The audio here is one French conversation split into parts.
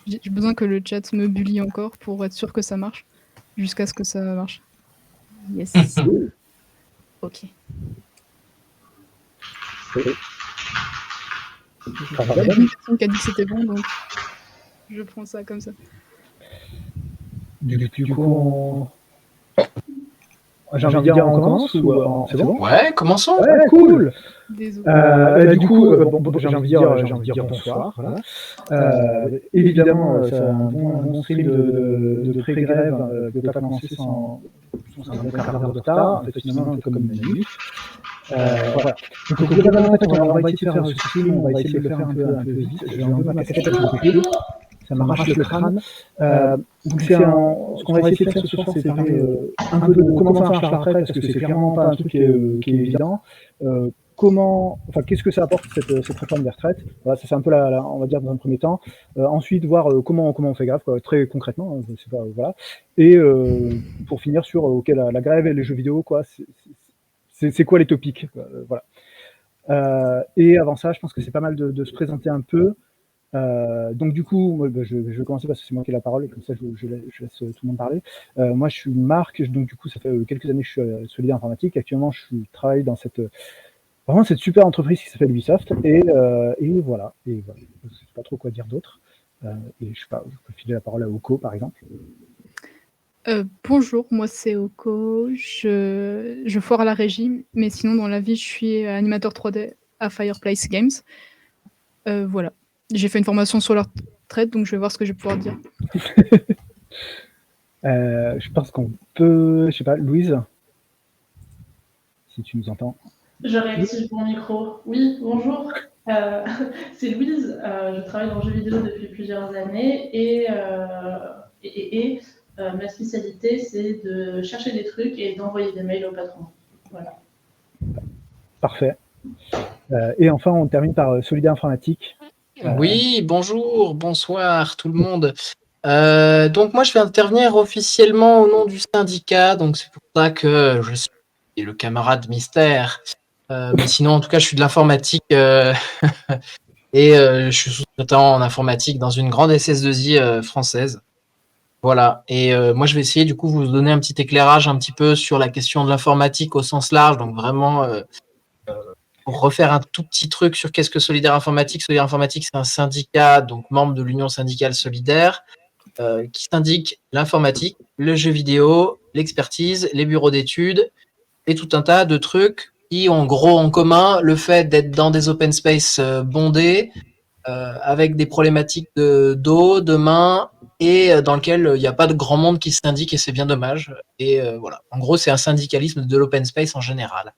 J'ai besoin que le chat me bully encore pour être sûr que ça marche, jusqu'à ce que ça marche. Yes. Ok. Il y a une personne qui a dit que c'était bon, donc je prends ça comme ça. Du coup, j'ai envie de dire, on commence ou c'est bon? Ouais, commençons. Ouais, cool. Désolé. Du coup, j'ai envie de dire bonsoir. Voilà. Évidemment, c'est un bon stream de pré-grève qui ne peut pas commencer sans un quart d'heure de retard. En fait, finalement, un peu comme une minute. Voilà. Donc, globalement, en fait, on va essayer de faire ce stream, on va essayer de le faire un peu vite. Je vais enlever ma casquette parce que ça m'arrache le crâne. Donc, ce qu'on va essayer de faire ce soir, c'est parler un peu de comment ça marche la retraite, parce que c'est clairement pas un truc qui est évident. Qu'est-ce que ça apporte cette réforme des retraites? Voilà, ça c'est un peu on va dire dans un premier temps. Ensuite, voir comment on fait grave, quoi, très concrètement. C'est pas, voilà. Et pour finir sur la grève et les jeux vidéo, quoi. C'est quoi les topics, quoi, voilà. Et avant ça, je pense que c'est pas mal de se présenter un peu. Donc du coup, je vais commencer parce que c'est moi qui ai la parole et comme ça je laisse tout le monde parler. Moi je suis Marc, donc du coup ça fait quelques années que je suis Solidaire Informatique. Actuellement je travaille dans cette super entreprise qui s'appelle Ubisoft et voilà. Et voilà. Je sais pas trop quoi dire d'autre. Et je sais pas, je peux filer la parole à Oko par exemple. Bonjour, moi c'est Oko, je foire à la régie, mais sinon dans la vie je suis animateur 3D à Fireplace Games. Voilà. J'ai fait une formation sur la retraite, donc je vais voir ce que je vais pouvoir dire. Je pense qu'on peut, je sais pas, Louise, si tu nous entends. Je réactive mon micro. Oui, bonjour. C'est Louise. Je travaille dans le jeu vidéo depuis plusieurs années et ma spécialité, c'est de chercher des trucs et d'envoyer des mails au patron. Voilà. Parfait. Et enfin, on termine par Solidaire Informatique. Oui, bonjour, bonsoir tout le monde. Donc moi je vais intervenir officiellement au nom du syndicat, donc c'est pour ça que je suis le camarade mystère. Mais sinon en tout cas je suis de l'informatique et je suis sous-traitant en informatique dans une grande SS2I française. Voilà, et moi je vais essayer du coup vous donner un petit éclairage un petit peu sur la question de l'informatique au sens large, donc vraiment pour refaire un tout petit truc sur qu'est-ce que Solidaire Informatique. Solidaire Informatique, c'est un syndicat, donc membre de l'Union syndicale solidaire, qui syndique l'informatique, le jeu vidéo, l'expertise, les bureaux d'études et tout un tas de trucs qui ont en gros en commun le fait d'être dans des open space bondés, avec des problématiques d'eau, de main, et dans lequel il n'y a pas de grand monde qui se syndique et c'est bien dommage. Et voilà, en gros c'est un syndicalisme de l'open space en général.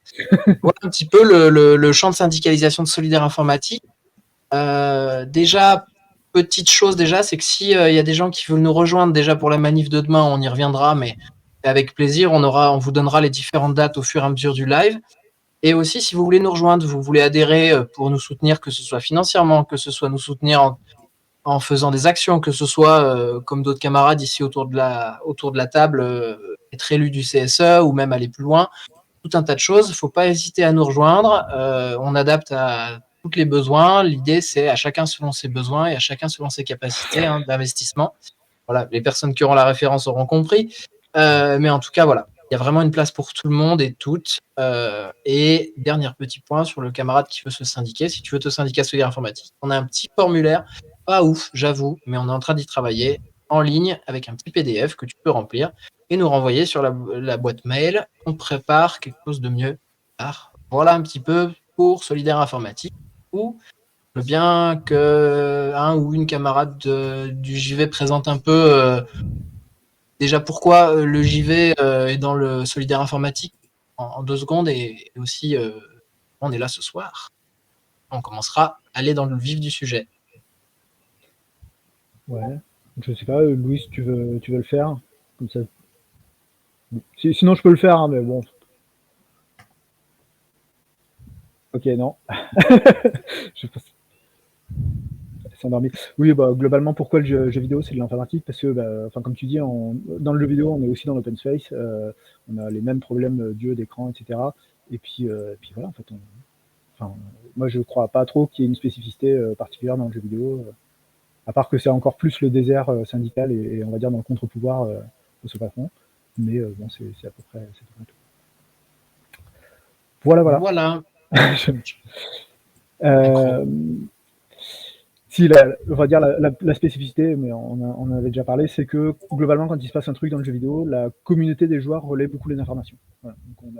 Voilà un petit peu le champ de syndicalisation de Solidaire Informatique. Déjà, petite chose déjà, c'est que si il y a des gens qui veulent nous rejoindre déjà pour la manif de demain, on y reviendra, mais avec plaisir, on vous donnera les différentes dates au fur et à mesure du live. Et aussi, si vous voulez nous rejoindre, vous voulez adhérer pour nous soutenir, que ce soit financièrement, que ce soit nous soutenir en faisant des actions, que ce soit comme d'autres camarades ici autour de la table, être élu du CSE ou même aller plus loin, tout un tas de choses. Il ne faut pas hésiter à nous rejoindre. On adapte à tous les besoins. L'idée, c'est à chacun selon ses besoins et à chacun selon ses capacités d'investissement. Voilà, les personnes qui auront la référence auront compris. Mais en tout cas, voilà, il y a vraiment une place pour tout le monde et toutes. Et dernier petit point sur le camarade qui veut se syndiquer. Si tu veux te syndiquer à Solidaire Informatique, on a un petit formulaire, pas ouf, j'avoue, mais on est en train d'y travailler en ligne avec un petit PDF que tu peux remplir et nous renvoyer sur la boîte mail. On prépare quelque chose de mieux. Voilà un petit peu pour Solidaire Informatique. Ou je veux bien que un ou une camarade du JV présente un peu déjà pourquoi le JV est dans le Solidaire Informatique en 2 secondes et aussi on est là ce soir. On commencera à aller dans le vif du sujet. Ouais. Je sais pas, Louis, tu veux le faire comme ça. Sinon, je peux le faire, hein, mais bon. Ok, non. Je sais pas. Elle s'est endormie. Oui, globalement, pourquoi le jeu vidéo, c'est de l'informatique? Parce que, comme tu dis, dans le jeu vidéo, on est aussi dans l'open space. On a les mêmes problèmes d'yeux, d'écran, etc. Et puis voilà, en fait, moi, je crois pas trop qu'il y ait une spécificité particulière dans le jeu vidéo. À part que c'est encore plus le désert syndical et on va dire dans le contre-pouvoir de ce patron. Mais bon, c'est à peu près tout. Voilà. Si, on va dire la spécificité, mais on en avait déjà parlé, c'est que globalement, quand il se passe un truc dans le jeu vidéo, la communauté des joueurs relaie beaucoup les informations. Voilà. Donc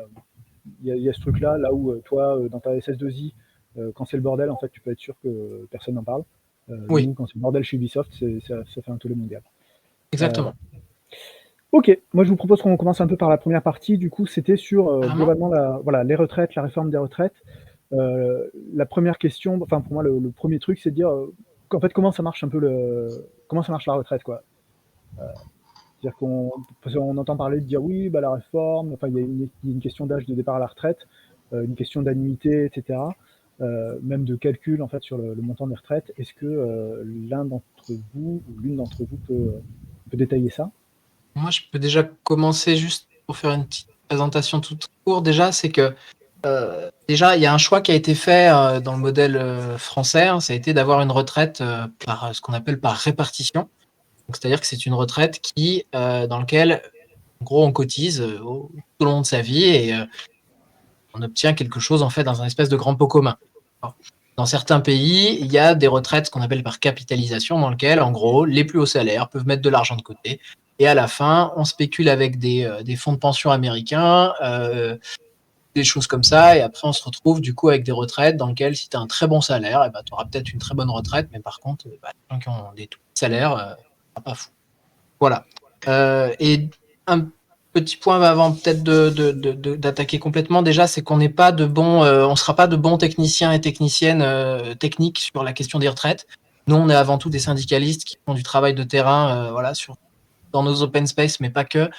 il y a ce truc-là, là où toi, dans ta SS2I, quand c'est le bordel, en fait, tu peux être sûr que personne n'en parle. Oui. Nous, quand c'est le bordel chez Ubisoft, ça fait un tollé mondial. Exactement. Ok, moi je vous propose qu'on commence un peu par la première partie. Du coup, c'était sur globalement les retraites, la réforme des retraites. La première question, enfin pour moi le premier truc, c'est de dire en fait comment ça marche un peu comment ça marche la retraite, quoi. C'est-à-dire qu'on entend parler de dire oui, bah la réforme, enfin il y a une question d'âge de départ à la retraite, une question d'annuité, etc. Même de calcul en fait sur le montant des retraites. Est-ce que l'un d'entre vous ou l'une d'entre vous peut détailler ça? Moi, je peux déjà commencer juste pour faire une petite présentation toute courte. Déjà, c'est que déjà, il y a un choix qui a été fait dans le modèle français. Hein, ça a été d'avoir une retraite par ce qu'on appelle par répartition. C'est-à-dire que c'est une retraite dans laquelle, en gros, on cotise tout au long de sa vie et on obtient quelque chose en fait dans un espèce de grand pot commun. Dans certains pays, il y a des retraites qu'on appelle par capitalisation, dans lesquelles, en gros, les plus hauts salaires peuvent mettre de l'argent de côté. Et à la fin, on spécule avec des fonds de pension américains, des choses comme ça. Et après, on se retrouve du coup avec des retraites dans lesquelles, si tu as un très bon salaire, eh ben, tu auras peut-être une très bonne retraite. Mais par contre, les gens qui ont des tout petits salaires, c'est pas fou. Voilà. Et un petit point avant peut-être d'attaquer complètement déjà, c'est qu'on n'est pas de bons, on sera pas de bons techniciens et techniciennes techniques sur la question des retraites. Nous, on est avant tout des syndicalistes qui font du travail de terrain, voilà, dans nos open space, mais pas que.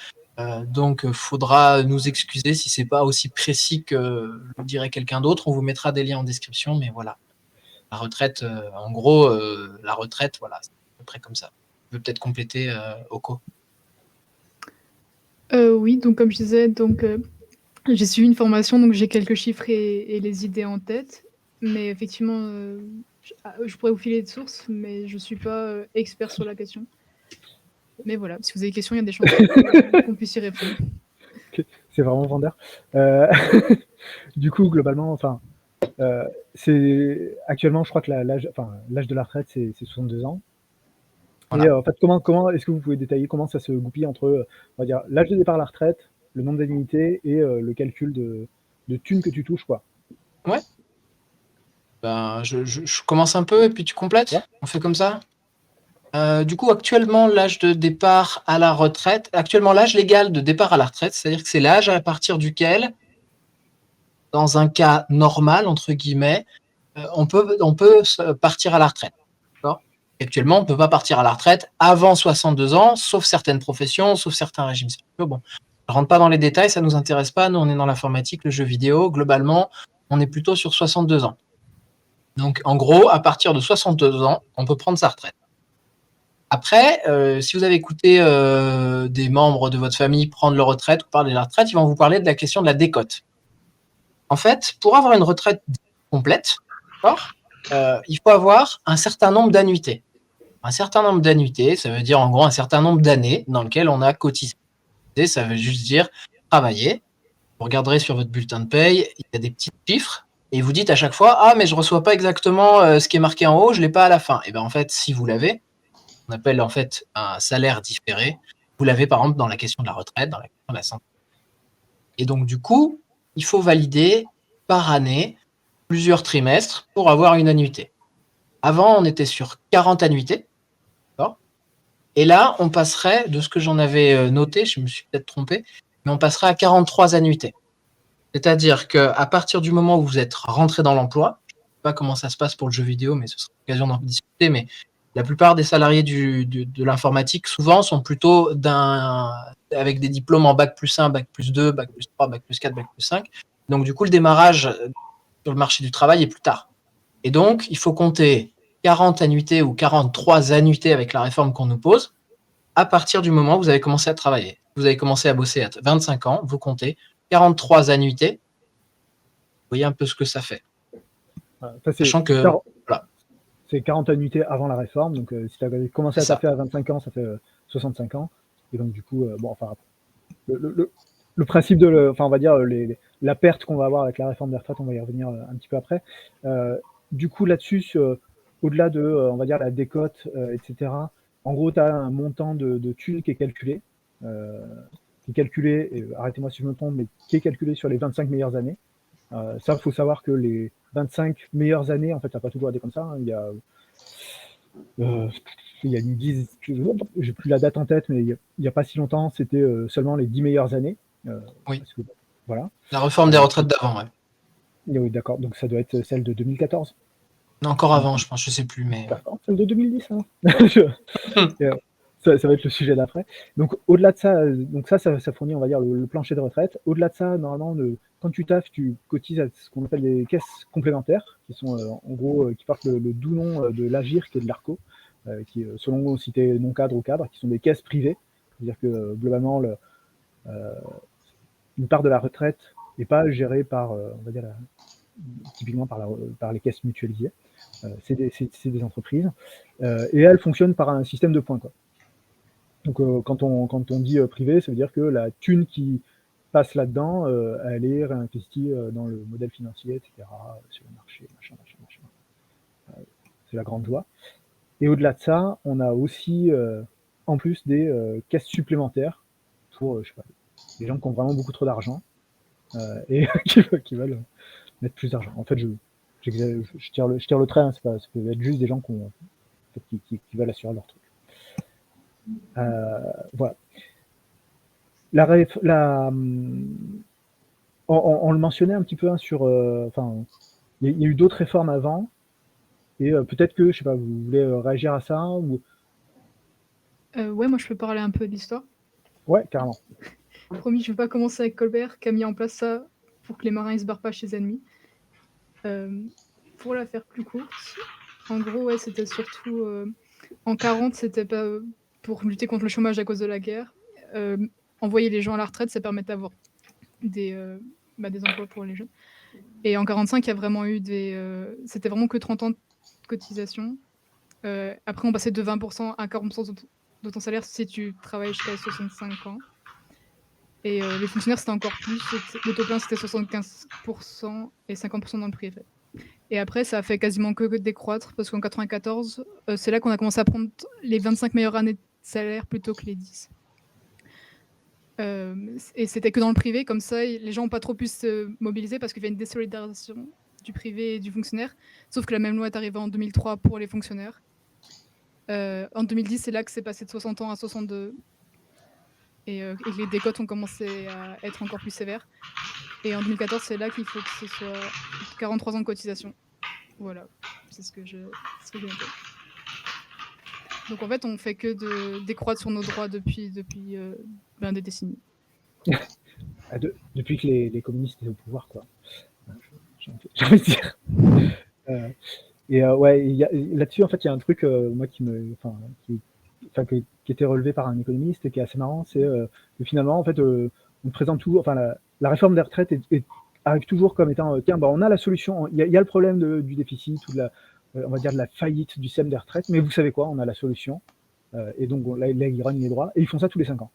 Donc, faudra nous excuser si c'est pas aussi précis que le dirait quelqu'un d'autre. On vous mettra des liens en description, mais voilà. La retraite, en gros, la retraite, voilà, c'est à peu près comme ça. Tu veux peut-être compléter, Oko? Oui, donc comme je disais, donc j'ai suivi une formation, donc j'ai quelques chiffres et les idées en tête. Mais effectivement, je pourrais vous filer de sources, mais je suis pas expert sur la question. Mais voilà, si vous avez des questions, il y a des chances qu'on puisse y répondre. Okay. C'est vraiment vendeur. Du coup, globalement, enfin, c'est actuellement, je crois que l'âge de la retraite, c'est 62 ans. Voilà. Et en fait, comment est-ce que vous pouvez détailler comment ça se goupille entre, on va dire, l'âge de départ à la retraite, le nombre d'annuités et le calcul de thunes que tu touches, quoi? Ouais. Ben, je commence un peu et puis tu complètes. Ouais. On fait comme ça. Du coup, actuellement, l'âge de départ à la retraite, actuellement l'âge légal de départ à la retraite, c'est-à-dire que c'est l'âge à partir duquel, dans un cas normal entre guillemets, on peut partir à la retraite. Actuellement, on ne peut pas partir à la retraite avant 62 ans, sauf certaines professions, sauf certains régimes spéciaux. Bon, je ne rentre pas dans les détails, ça ne nous intéresse pas. Nous, on est dans l'informatique, le jeu vidéo. Globalement, on est plutôt sur 62 ans. Donc, en gros, à partir de 62 ans, on peut prendre sa retraite. Après, si vous avez écouté des membres de votre famille prendre leur retraite ou parler de la retraite, ils vont vous parler de la question de la décote. En fait, pour avoir une retraite complète, il faut avoir un certain nombre d'annuités. Un certain nombre d'annuités, ça veut dire en gros un certain nombre d'années dans lesquelles on a cotisé. Ça veut juste dire travailler. Vous regarderez sur votre bulletin de paye, il y a des petits chiffres et vous dites à chaque fois « Ah, mais je ne reçois pas exactement ce qui est marqué en haut, je ne l'ai pas à la fin. » Et bien en fait, si vous l'avez, on appelle en fait un salaire différé. Vous l'avez par exemple dans la question de la retraite, dans la question de la santé. Et donc du coup, il faut valider par année plusieurs trimestres pour avoir une annuité. Avant, on était sur 40 annuités. Et là, on passerait, de ce que j'en avais noté, je me suis peut-être trompé, mais on passerait à 43 annuités. C'est-à-dire qu'à partir du moment où vous êtes rentré dans l'emploi, je ne sais pas comment ça se passe pour le jeu vidéo, mais ce sera l'occasion d'en discuter, mais la plupart des salariés de l'informatique, souvent, sont plutôt avec des diplômes en bac plus 1, bac plus 2, bac plus 3, bac plus 4, bac plus 5. Donc, du coup, le démarrage sur le marché du travail est plus tard. Et donc, il faut compter 40 annuités ou 43 annuités avec la réforme qu'on nous pose à partir du moment où vous avez commencé à travailler. Vous avez commencé à bosser à 25 ans, vous comptez 43 annuités. Vous voyez un peu ce que ça fait. Voilà, sachant que... Voilà. c'est 40 annuités avant la réforme. Donc, si tu as commencé à taffer à 25 ans, ça fait 65 ans. Et donc, du coup, le principe on va dire, la perte qu'on va avoir avec la réforme des retraites, on va y revenir un petit peu après. Du coup, là-dessus, au-delà de, on va dire, la décote, etc., en gros, tu as un montant de thunes qui est calculé. Et arrêtez-moi si je me trompe, mais qui est calculé sur les 25 meilleures années. Ça, il faut savoir que les 25 meilleures années, en fait, ça n'a pas toujours été comme ça. Hein. Il y a une dizaine, j'ai plus la date en tête, mais il n'y a pas si longtemps, c'était seulement les 10 meilleures années. Oui. Parce que, voilà. La réforme des retraites d'avant, ouais. Oui, d'accord. Donc ça doit être celle de 2014. Non, encore avant, je pense, je sais plus, mais. Celle de 2010, hein. Ça va être le sujet d'après. Donc, au-delà de ça, ça fournit, on va dire, le plancher de retraite. Au-delà de ça, normalement, quand tu taffes, tu cotises à ce qu'on appelle des caisses complémentaires, qui sont, en gros, qui portent le doux nom de l'AGIR, qui est de l'ARCO, qui, selon si tu es non-cadre ou cadre, qui sont des caisses privées. C'est-à-dire que, globalement, une part de la retraite n'est pas gérée par, on va dire, typiquement par les caisses mutualisées. C'est des entreprises. Et elles fonctionnent par un système de points, quoi. Donc, quand on dit privé, ça veut dire que la thune qui passe là-dedans, elle est réinvestie dans le modèle financier, etc., sur le marché, machin. C'est la grande joie. Et au-delà de ça, on a aussi, en plus, des caisses supplémentaires pour, je sais pas, les gens qui ont vraiment beaucoup trop d'argent et qui veulent mettre plus d'argent. En fait, je tire le trait, hein, ça peut être juste des gens qui veulent assurer leur truc. Voilà. On le mentionnait un petit peu, hein, sur. Il y a eu d'autres réformes avant, et peut-être que, je sais pas, vous voulez réagir à ça ou... Ouais, moi je peux parler un peu de l'histoire. Ouais, carrément. Promis, je ne vais pas commencer avec Colbert, qui a mis en place ça pour que les marins ne se barrent pas chez les ennemis. Pour la faire plus courte, en gros, ouais, c'était surtout en 40, c'était pas pour lutter contre le chômage à cause de la guerre. Envoyer les gens à la retraite, ça permet d'avoir des emplois pour les jeunes. Et en 45, il y a vraiment eu c'était vraiment que 30 ans de cotisation. Après, on passait de 20% à 40% de ton salaire si tu travailles jusqu'à 65 ans. Et les fonctionnaires, c'était encore plus. Le taux plein, c'était 75% et 50% dans le privé. Et après, ça a fait quasiment que décroître, parce qu'en 94, c'est là qu'on a commencé à prendre les 25 meilleures années de salaire plutôt que les 10. Et c'était que dans le privé, comme ça, les gens n'ont pas trop pu se mobiliser, parce qu'il y avait une désolidarisation du privé et du fonctionnaire. Sauf que la même loi est arrivée en 2003 pour les fonctionnaires. En 2010, c'est là que c'est passé de 60 ans à 62. Et les décotes ont commencé à être encore plus sévères. Et en 2014, c'est là qu'il faut que ce soit 43 ans de cotisation. Voilà, c'est ce que j'ai noté. Donc en fait, on fait que de décroître sur nos droits depuis des décennies. Depuis que les communistes étaient au pouvoir, quoi. J'ai envie de dire. Ouais, là-dessus, en fait, il y a un truc, moi, qui était relevé par un économiste et qui est assez marrant, c'est que finalement, en fait, on présente toujours, la réforme des retraites arrive toujours comme étant, tiens, on a la solution, il y a le problème du déficit ou on va dire de la faillite du système des retraites, mais vous savez quoi, on a la solution. Et donc, là, ils rognent les droits, et ils font ça tous les 5 ans.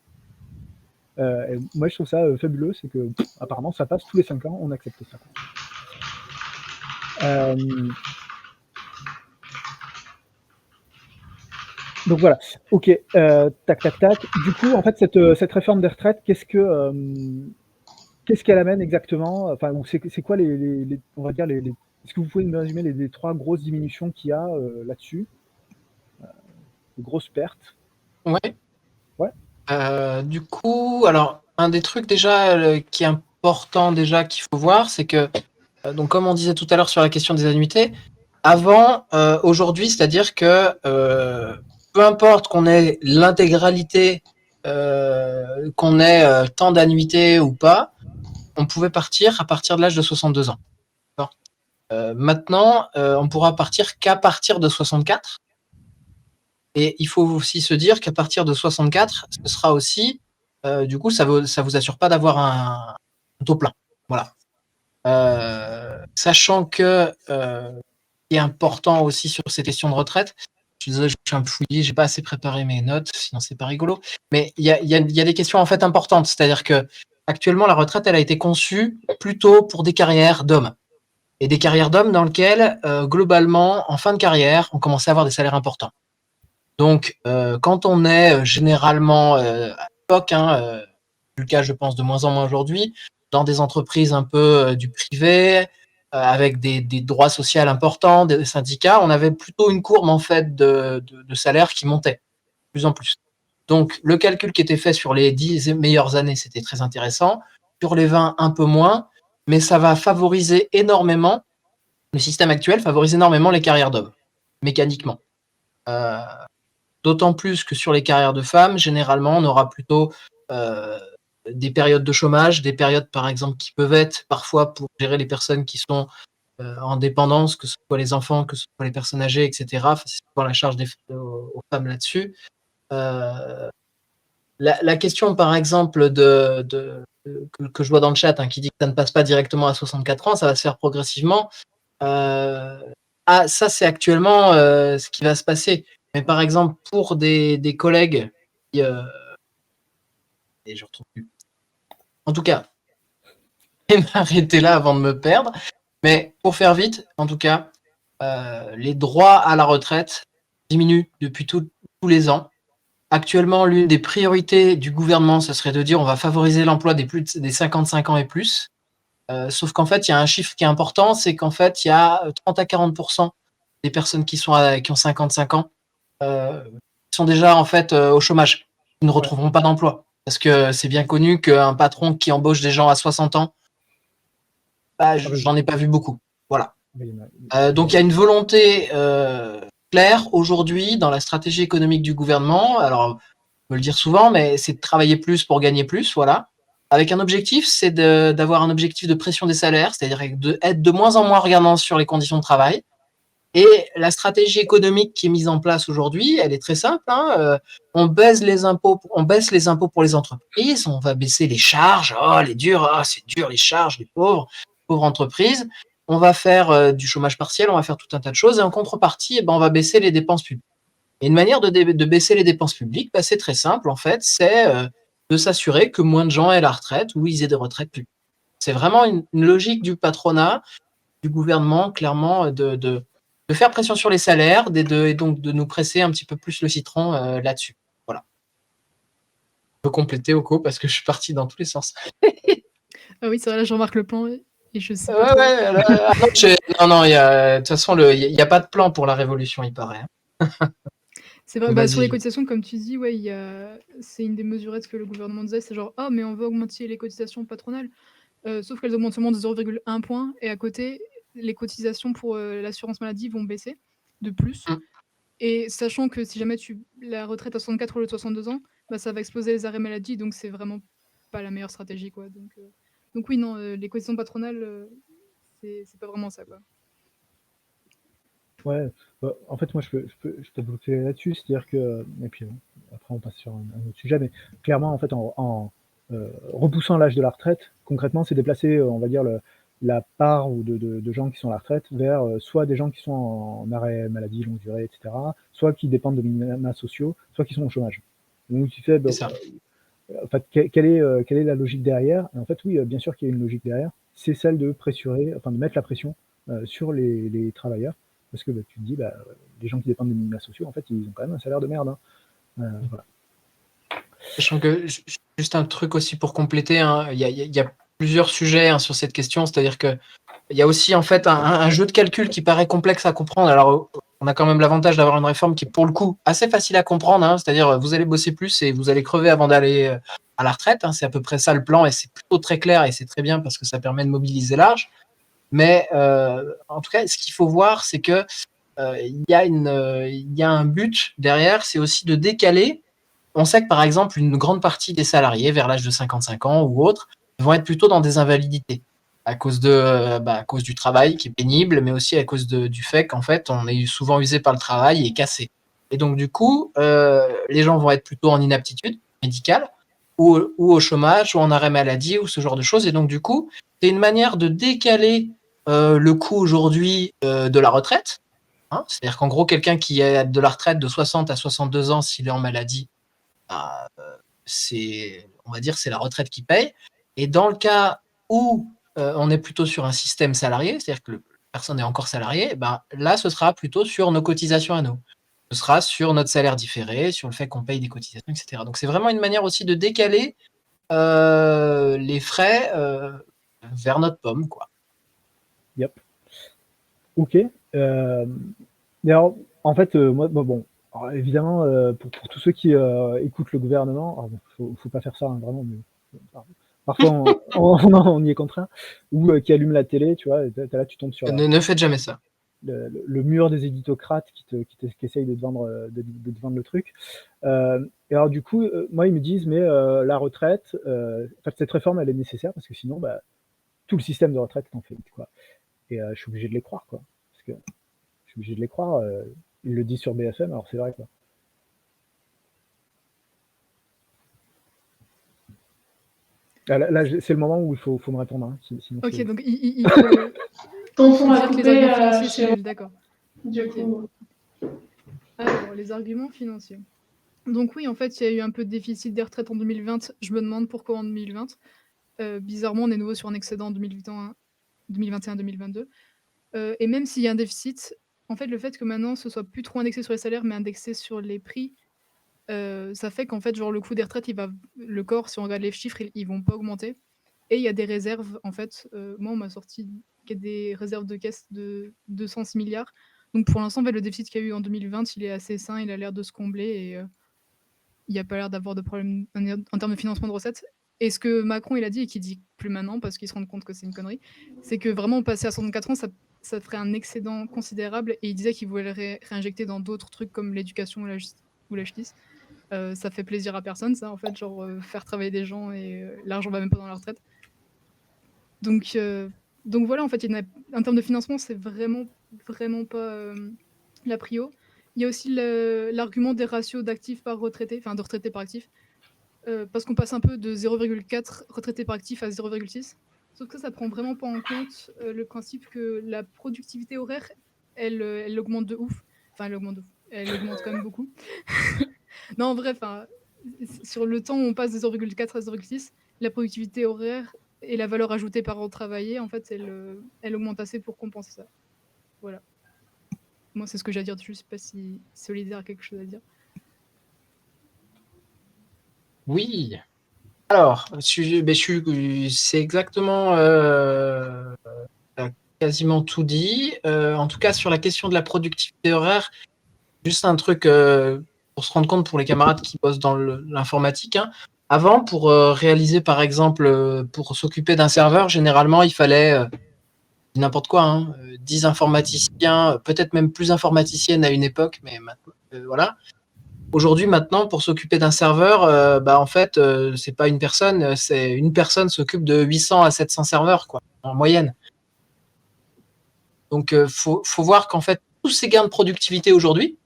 Et moi, je trouve ça fabuleux, c'est que, apparemment, ça passe tous les 5 ans, on accepte ça. Donc voilà, ok, tac. Du coup, en fait, cette réforme des retraites, qu'est-ce qu'elle amène exactement? Enfin, c'est quoi on va dire est-ce que vous pouvez me résumer les 3 grosses diminutions qu'il y a là-dessus, les grosses pertes? Ouais. Ouais. Du coup, alors un des trucs déjà qui est important déjà qu'il faut voir, c'est que donc comme on disait tout à l'heure sur la question des annuités, avant aujourd'hui, c'est-à-dire que peu importe qu'on ait l'intégralité, qu'on ait tant d'annuités ou pas, on pouvait partir à partir de l'âge de 62 ans. Maintenant, on pourra partir qu'à partir de 64. Et il faut aussi se dire qu'à partir de 64, ce sera aussi, du coup, ça vous assure pas d'avoir un taux plein. Voilà. Sachant que il qui est important aussi sur ces questions de retraite. Je suis désolé, je suis un peu fouillis, j'ai pas assez préparé mes notes, sinon c'est pas rigolo. Mais il y a des questions en fait importantes, c'est-à-dire que actuellement la retraite, elle a été conçue plutôt pour des carrières d'hommes. Et des carrières d'hommes dans lesquelles, globalement, en fin de carrière, on commençait à avoir des salaires importants. Donc, quand on est généralement, à l'époque, c'est le cas, je pense, de moins en moins aujourd'hui, dans des entreprises un peu du privé, avec des droits sociaux importants, des syndicats, on avait plutôt une courbe en fait de salaire qui montait de plus en plus. Donc, le calcul qui était fait sur les 10 meilleures années, c'était très intéressant. Sur les 20, un peu moins, mais ça va favoriser énormément, le système actuel favorise énormément les carrières d'hommes, mécaniquement. D'autant plus que sur les carrières de femmes, généralement, on aura plutôt des périodes de chômage, des périodes, par exemple, qui peuvent être parfois pour gérer les personnes qui sont en dépendance, que ce soit les enfants, que ce soit les personnes âgées, etc. Enfin, c'est souvent la charge aux femmes là-dessus. La question, par exemple, que je vois dans le chat, qui dit que ça ne passe pas directement à 64 ans, ça va se faire progressivement. Ça, c'est actuellement ce qui va se passer. Mais par exemple, pour des collègues qui... et je retrouve plus. En tout cas, je vais m'arrêter là avant de me perdre. Mais pour faire vite, en tout cas, les droits à la retraite diminuent depuis tous les ans. Actuellement, l'une des priorités du gouvernement, ce serait de dire on va favoriser l'emploi des 55 ans et plus. Sauf qu'en fait, il y a un chiffre qui est important, c'est qu'en fait, il y a 30 à 40% des personnes qui ont 55 ans qui sont déjà en fait au chômage, qui ne retrouveront pas d'emploi. Parce que c'est bien connu qu'un patron qui embauche des gens à 60 ans, j'en ai pas vu beaucoup. Voilà. Donc il y a une volonté claire aujourd'hui dans la stratégie économique du gouvernement. Alors, on peut le dire souvent, mais c'est de travailler plus pour gagner plus, voilà. Avec un objectif, c'est d'avoir un objectif de pression des salaires, c'est-à-dire d'être de moins en moins regardant sur les conditions de travail. Et la stratégie économique qui est mise en place aujourd'hui, elle est très simple. On baisse les impôts pour les entreprises, on va baisser les charges. Oh, c'est dur les charges, les pauvres entreprises. On va faire du chômage partiel, on va faire tout un tas de choses. Et en contrepartie, on va baisser les dépenses publiques. Et une manière de baisser les dépenses publiques, c'est très simple en fait, c'est de s'assurer que moins de gens aient la retraite ou ils aient des retraites publiques. C'est vraiment une logique du patronat, du gouvernement, clairement, de faire pression sur les salaires et donc de nous presser un petit peu plus le citron là-dessus. Voilà. Je peux compléter, Oko, parce que je suis parti dans tous les sens. Ah oui, c'est vrai, là, je remarque le plan et je sais pas trop. Non, de toute façon, il n'y a pas de plan pour la révolution, il paraît. C'est vrai, sur les cotisations, comme tu dis, c'est une des mesurettes que le gouvernement disait, c'est genre, mais on va augmenter les cotisations patronales, sauf qu'elles augmentent seulement de 0,1 point, et à côté, les cotisations pour l'assurance maladie vont baisser de plus. Et sachant que si jamais la retraite à 64 ou de 62 ans, ça va exploser les arrêts maladie, donc c'est vraiment pas la meilleure stratégie, quoi. Donc oui, non, les cotisations patronales, c'est pas vraiment ça, quoi. Ouais, en fait, moi, je peux bloquer là-dessus, c'est-à-dire que, et puis après, on passe sur un autre sujet, mais clairement, en fait, en repoussant l'âge de la retraite, concrètement, c'est déplacer, on va dire, la part de gens qui sont à la retraite vers soit des gens qui sont en arrêt maladie longue durée, etc., soit qui dépendent de minima sociaux, soit qui sont au chômage. Donc, tu fais, en fait, quelle est la logique derrière? Et en fait, oui, bien sûr qu'il y a une logique derrière, c'est celle de de mettre la pression sur les travailleurs. Parce que tu te dis, les gens qui dépendent des minima sociaux, en fait, ils ont quand même un salaire de merde. Voilà. Sachant que, juste un truc aussi pour compléter, il y a plusieurs sujets sur cette question, c'est-à-dire qu'il y a aussi en fait un jeu de calcul qui paraît complexe à comprendre. Alors, on a quand même l'avantage d'avoir une réforme qui est pour le coup assez facile à comprendre, c'est-à-dire vous allez bosser plus et vous allez crever avant d'aller à la retraite. C'est à peu près ça le plan et c'est plutôt très clair et c'est très bien parce que ça permet de mobiliser large. Mais en tout cas, ce qu'il faut voir, c'est que il y a un but derrière, c'est aussi de décaler. On sait que par exemple, une grande partie des salariés vers l'âge de 55 ans ou autres vont être plutôt dans des invalidités à cause du travail qui est pénible, mais aussi à cause du fait qu'en fait, on est souvent usé par le travail et cassé. Et donc du coup, les gens vont être plutôt en inaptitude médicale ou au chômage ou en arrêt maladie ou ce genre de choses. Et donc du coup, c'est une manière de décaler le coût aujourd'hui de la retraite Hein, c'est-à-dire qu'en gros, quelqu'un qui a de la retraite de 60 à 62 ans, s'il est en maladie, bah, on va dire, c'est la retraite qui paye. Et dans le cas où on est plutôt sur un système salarié, c'est-à-dire que la personne est encore salariée, ben, là, ce sera plutôt sur nos cotisations à nous. Ce sera sur notre salaire différé, sur le fait qu'on paye des cotisations, etc. Donc, c'est vraiment une manière aussi de décaler les frais vers notre pomme, quoi. Yep. Ok. D'ailleurs, en fait, moi, bon, alors, évidemment, pour tous ceux qui écoutent le gouvernement, faut pas faire ça, hein, vraiment, mais parfois on y est contraint, ou qui allument la télé, tu vois, et là tu tombes sur Ne faites jamais ça. le mur des éditocrates qui essayent de te vendre le truc. Et alors du coup, moi ils me disent, mais la retraite, en fait, cette réforme elle est nécessaire parce que sinon, bah, tout le système de retraite est en faillite, quoi. Et je suis obligé de les croire, quoi. Parce que je suis obligé de les croire. Ils le disent sur BFM, alors c'est vrai, quoi. Là, c'est le moment où il faut me répondre. Hein, sinon Ok, c'est- donc il faut Ton son a dire que les coupé arguments financiers, c'est chez nul, d'accord. du Ok. coup. Alors, les arguments financiers. Donc oui, en fait, il y a eu un peu de déficit des retraites en 2020. Je me demande pourquoi en 2020. Bizarrement, on est nouveau sur un excédent en 2021-2022. Et même s'il y a un déficit, en fait, le fait que maintenant, ce soit plus trop indexé sur les salaires, mais indexé sur les prix, ça fait qu'en fait, genre, le coût des retraites, le corps, si on regarde les chiffres, ils vont pas augmenter. Et il y a des réserves, en fait. Moi, on m'a sorti qu'il y a des réserves de caisse de 206 milliards. Donc pour l'instant, en fait, le déficit qu'il y a eu en 2020, il est assez sain, il a l'air de se combler et il n'y a pas l'air d'avoir de problème en termes de financement de recettes. Et ce que Macron il a dit et qu'il dit plus maintenant parce qu'il se rend compte que c'est une connerie, c'est que vraiment passer à 64 ans, ça ferait un excédent considérable et il disait qu'il voulait le réinjecter dans d'autres trucs comme l'éducation ou la justice. Ça fait plaisir à personne, ça, en fait, genre faire travailler des gens et l'argent va même pas dans la retraite. Donc voilà, en fait, en termes de financement, c'est vraiment, vraiment pas la prio. Il y a aussi l'argument des ratios d'actifs par retraité, enfin de retraités par actif, parce qu'on passe un peu de 0,4 retraités par actif à 0,6. Sauf que ça prend vraiment pas en compte le principe que la productivité horaire, elle augmente de ouf. Enfin, elle augmente de ouf. Elle augmente quand même beaucoup. Non, en vrai, sur le temps où on passe de 0,4 à 0,6, la productivité horaire et la valeur ajoutée par an travaillé, en fait, elle augmente assez pour compenser ça. Voilà. Moi, c'est ce que j'ai à dire. Je ne sais pas si Solidaire a quelque chose à dire. Oui. Alors, c'est exactement t'as quasiment tout dit. En tout cas, sur la question de la productivité horaire, juste un truc pour se rendre compte pour les camarades qui bossent dans l'informatique. Hein. Avant, pour réaliser, par exemple, pour s'occuper d'un serveur, généralement, il fallait n'importe quoi, hein, 10 informaticiens, peut-être même plus informaticiennes à une époque, mais maintenant, voilà. Aujourd'hui, maintenant, pour s'occuper d'un serveur, bah, en fait, c'est pas une personne, c'est une personne s'occupe de 800 à 700 serveurs, quoi, en moyenne. Donc, faut voir qu'en fait, tous ces gains de productivité aujourd'hui,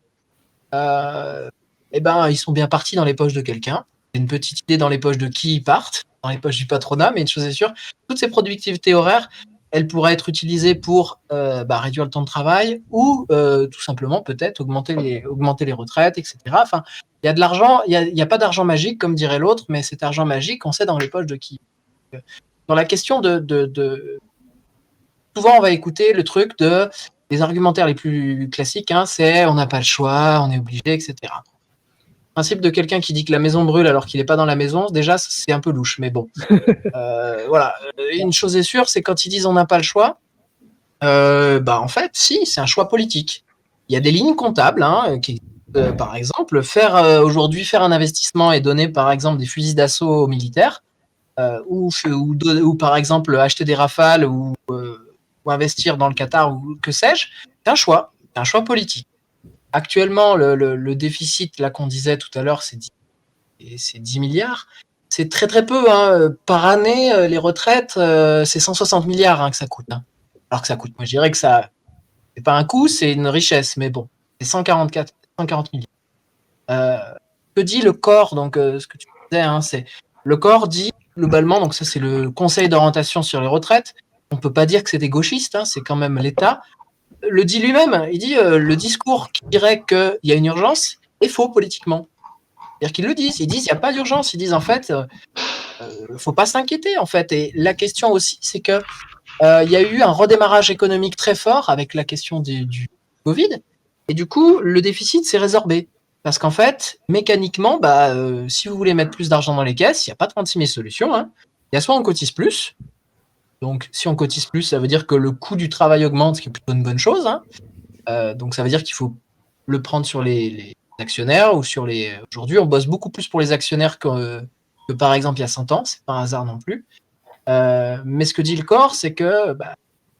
eh ben, ils sont bien partis dans les poches de quelqu'un. Une petite idée dans les poches de qui ils partent, dans les poches du patronat, mais une chose est sûre, toutes ces productivités horaires, elles pourraient être utilisées pour réduire le temps de travail ou tout simplement peut-être augmenter les retraites, etc. Enfin, il y a de l'argent, il n'y a pas d'argent magique, comme dirait l'autre, mais cet argent magique, on sait dans les poches de qui. Dans la question souvent, on va écouter le truc des argumentaires les plus classiques, hein, c'est on n'a pas le choix, on est obligé, etc. Le principe de quelqu'un qui dit que la maison brûle alors qu'il n'est pas dans la maison, déjà, c'est un peu louche, mais bon. Voilà. Une chose est sûre, c'est quand ils disent on n'a pas le choix, en fait, si, c'est un choix politique. Il y a des lignes comptables, hein, par exemple, aujourd'hui faire un investissement et donner, par exemple, des fusils d'assaut aux militaires, ou par exemple acheter des Rafales ou investir dans le Qatar ou que sais-je, c'est un choix politique. Actuellement, le déficit, là qu'on disait tout à l'heure, c'est 10 milliards. C'est très très peu. Hein. Par année, les retraites, c'est 160 milliards hein, que ça coûte. Hein. Alors que ça coûte. Moi, je dirais que ça, c'est pas un coût, c'est une richesse. Mais bon, c'est 140 milliards. Que dit le corps donc, ce que tu disais, hein, c'est le corps dit globalement, donc ça c'est le Conseil d'orientation sur les retraites. On peut pas dire que c'est des gauchistes, hein, c'est quand même l'État. le dit lui-même. Il dit le discours qui dirait qu'il y a une urgence est faux politiquement. C'est-à-dire qu'ils le disent. Ils disent il n'y a pas d'urgence. Ils disent en fait, faut pas s'inquiéter en fait. Et la question aussi, c'est que il y a eu un redémarrage économique très fort avec la question du Covid. Et du coup, le déficit s'est résorbé. Parce qu'en fait, mécaniquement, si vous voulez mettre plus d'argent dans les caisses, il n'y a pas 36 000 solutions. Hein. Il y a soit on cotise plus. Donc, si on cotise plus, ça veut dire que le coût du travail augmente, ce qui est plutôt une bonne chose. Hein. Donc, ça veut dire qu'il faut le prendre sur les actionnaires ou sur les. Aujourd'hui, on bosse beaucoup plus pour les actionnaires que par exemple il y a 100 ans. C'est pas un hasard non plus. Mais ce que dit le corps, c'est que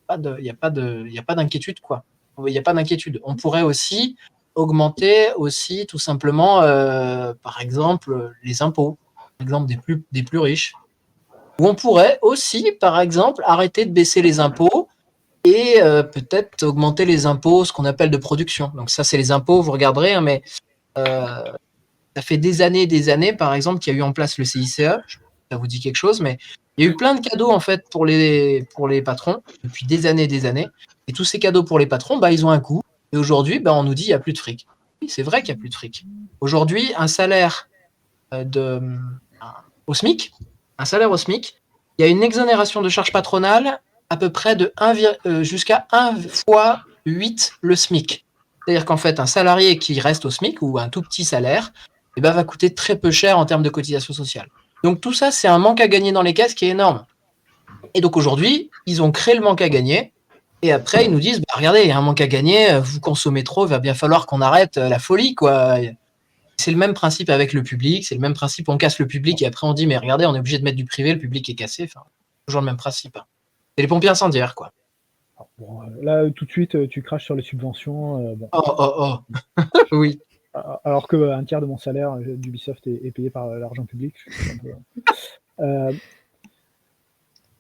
il n'y a pas d'inquiétude, quoi. Il n'y a pas d'inquiétude. On pourrait aussi augmenter aussi tout simplement, par exemple, les impôts, par exemple des plus riches. Ou on pourrait aussi, par exemple, arrêter de baisser les impôts et peut-être augmenter les impôts, ce qu'on appelle de production. Donc ça, c'est les impôts, vous regarderez, hein, mais ça fait des années, par exemple, qu'il y a eu en place le CICE. Ça vous dit quelque chose, mais il y a eu plein de cadeaux en fait pour les patrons depuis des années. Et tous ces cadeaux pour les patrons, ils ont un coût. Et aujourd'hui, on nous dit il n'y a plus de fric. Oui, c'est vrai qu'il n'y a plus de fric. Aujourd'hui, un salaire au SMIC, il y a une exonération de charges patronales à peu près de jusqu'à 1 fois 8 le SMIC. C'est-à-dire qu'en fait, un salarié qui reste au SMIC ou un tout petit salaire, va coûter très peu cher en termes de cotisation sociale. Donc tout ça, c'est un manque à gagner dans les caisses qui est énorme. Et donc aujourd'hui, ils ont créé le manque à gagner. Et après, ils nous disent, regardez, il y a un manque à gagner, vous consommez trop, il va bien falloir qu'on arrête la folie, quoi. C'est le même principe avec le public, c'est le même principe, on casse le public et après on dit, mais regardez, on est obligé de mettre du privé, le public est cassé. Enfin, toujours le même principe. Hein. C'est les pompiers incendiaires, quoi. Bon, là, tout de suite, tu craches sur les subventions. Oui. Alors qu'un tiers de mon salaire d'Ubisoft est payé par l'argent public.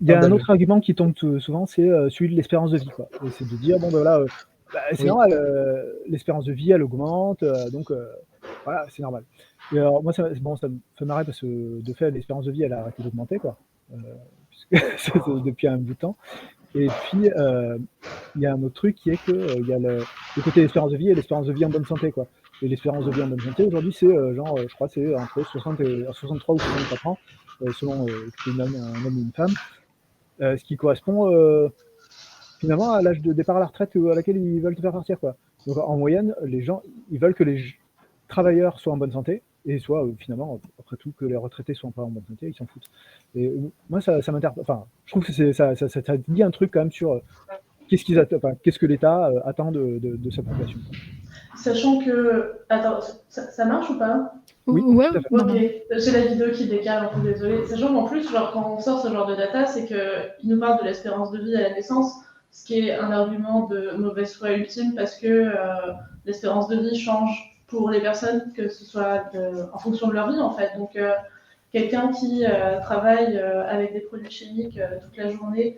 Il y a un autre argument qui tombe souvent, c'est celui de l'espérance de vie, quoi. Et c'est de dire, c'est normal, l'espérance de vie, elle augmente, donc voilà, c'est normal. Et alors, moi, ça me fait marrer parce que, de fait, l'espérance de vie, elle a arrêté d'augmenter, quoi. Puisque depuis un bout de temps. Et puis, il y a un autre truc qui est que il y a le côté l'espérance de vie et l'espérance de vie en bonne santé, quoi. Et l'espérance de vie en bonne santé, aujourd'hui, c'est je crois, c'est entre 60 et 63 ou 64 ans, selon que c'est un homme ou une femme, ce qui correspond finalement à l'âge de départ à la retraite à laquelle ils veulent te faire partir, quoi. Donc, en moyenne, les gens, ils veulent que les travailleurs soient en bonne santé, et soit finalement, après tout, que les retraités soient pas en bonne santé, ils s'en foutent. Et moi, ça m'interpelle. Enfin, je trouve que ça dit un truc quand même sur qu'est-ce que l'État attend de sa population. Sachant que... Attends, ça marche ou pas? Oui, ouais, ok. J'ai la vidéo qui décale, un peu désolée. Sachant qu'en plus, quand on sort ce genre de data, c'est qu'il nous parle de l'espérance de vie à la naissance, ce qui est un argument de mauvaise foi ultime parce que l'espérance de vie change pour les personnes, que ce soit en fonction de leur vie, en fait. Donc, quelqu'un qui travaille avec des produits chimiques toute la journée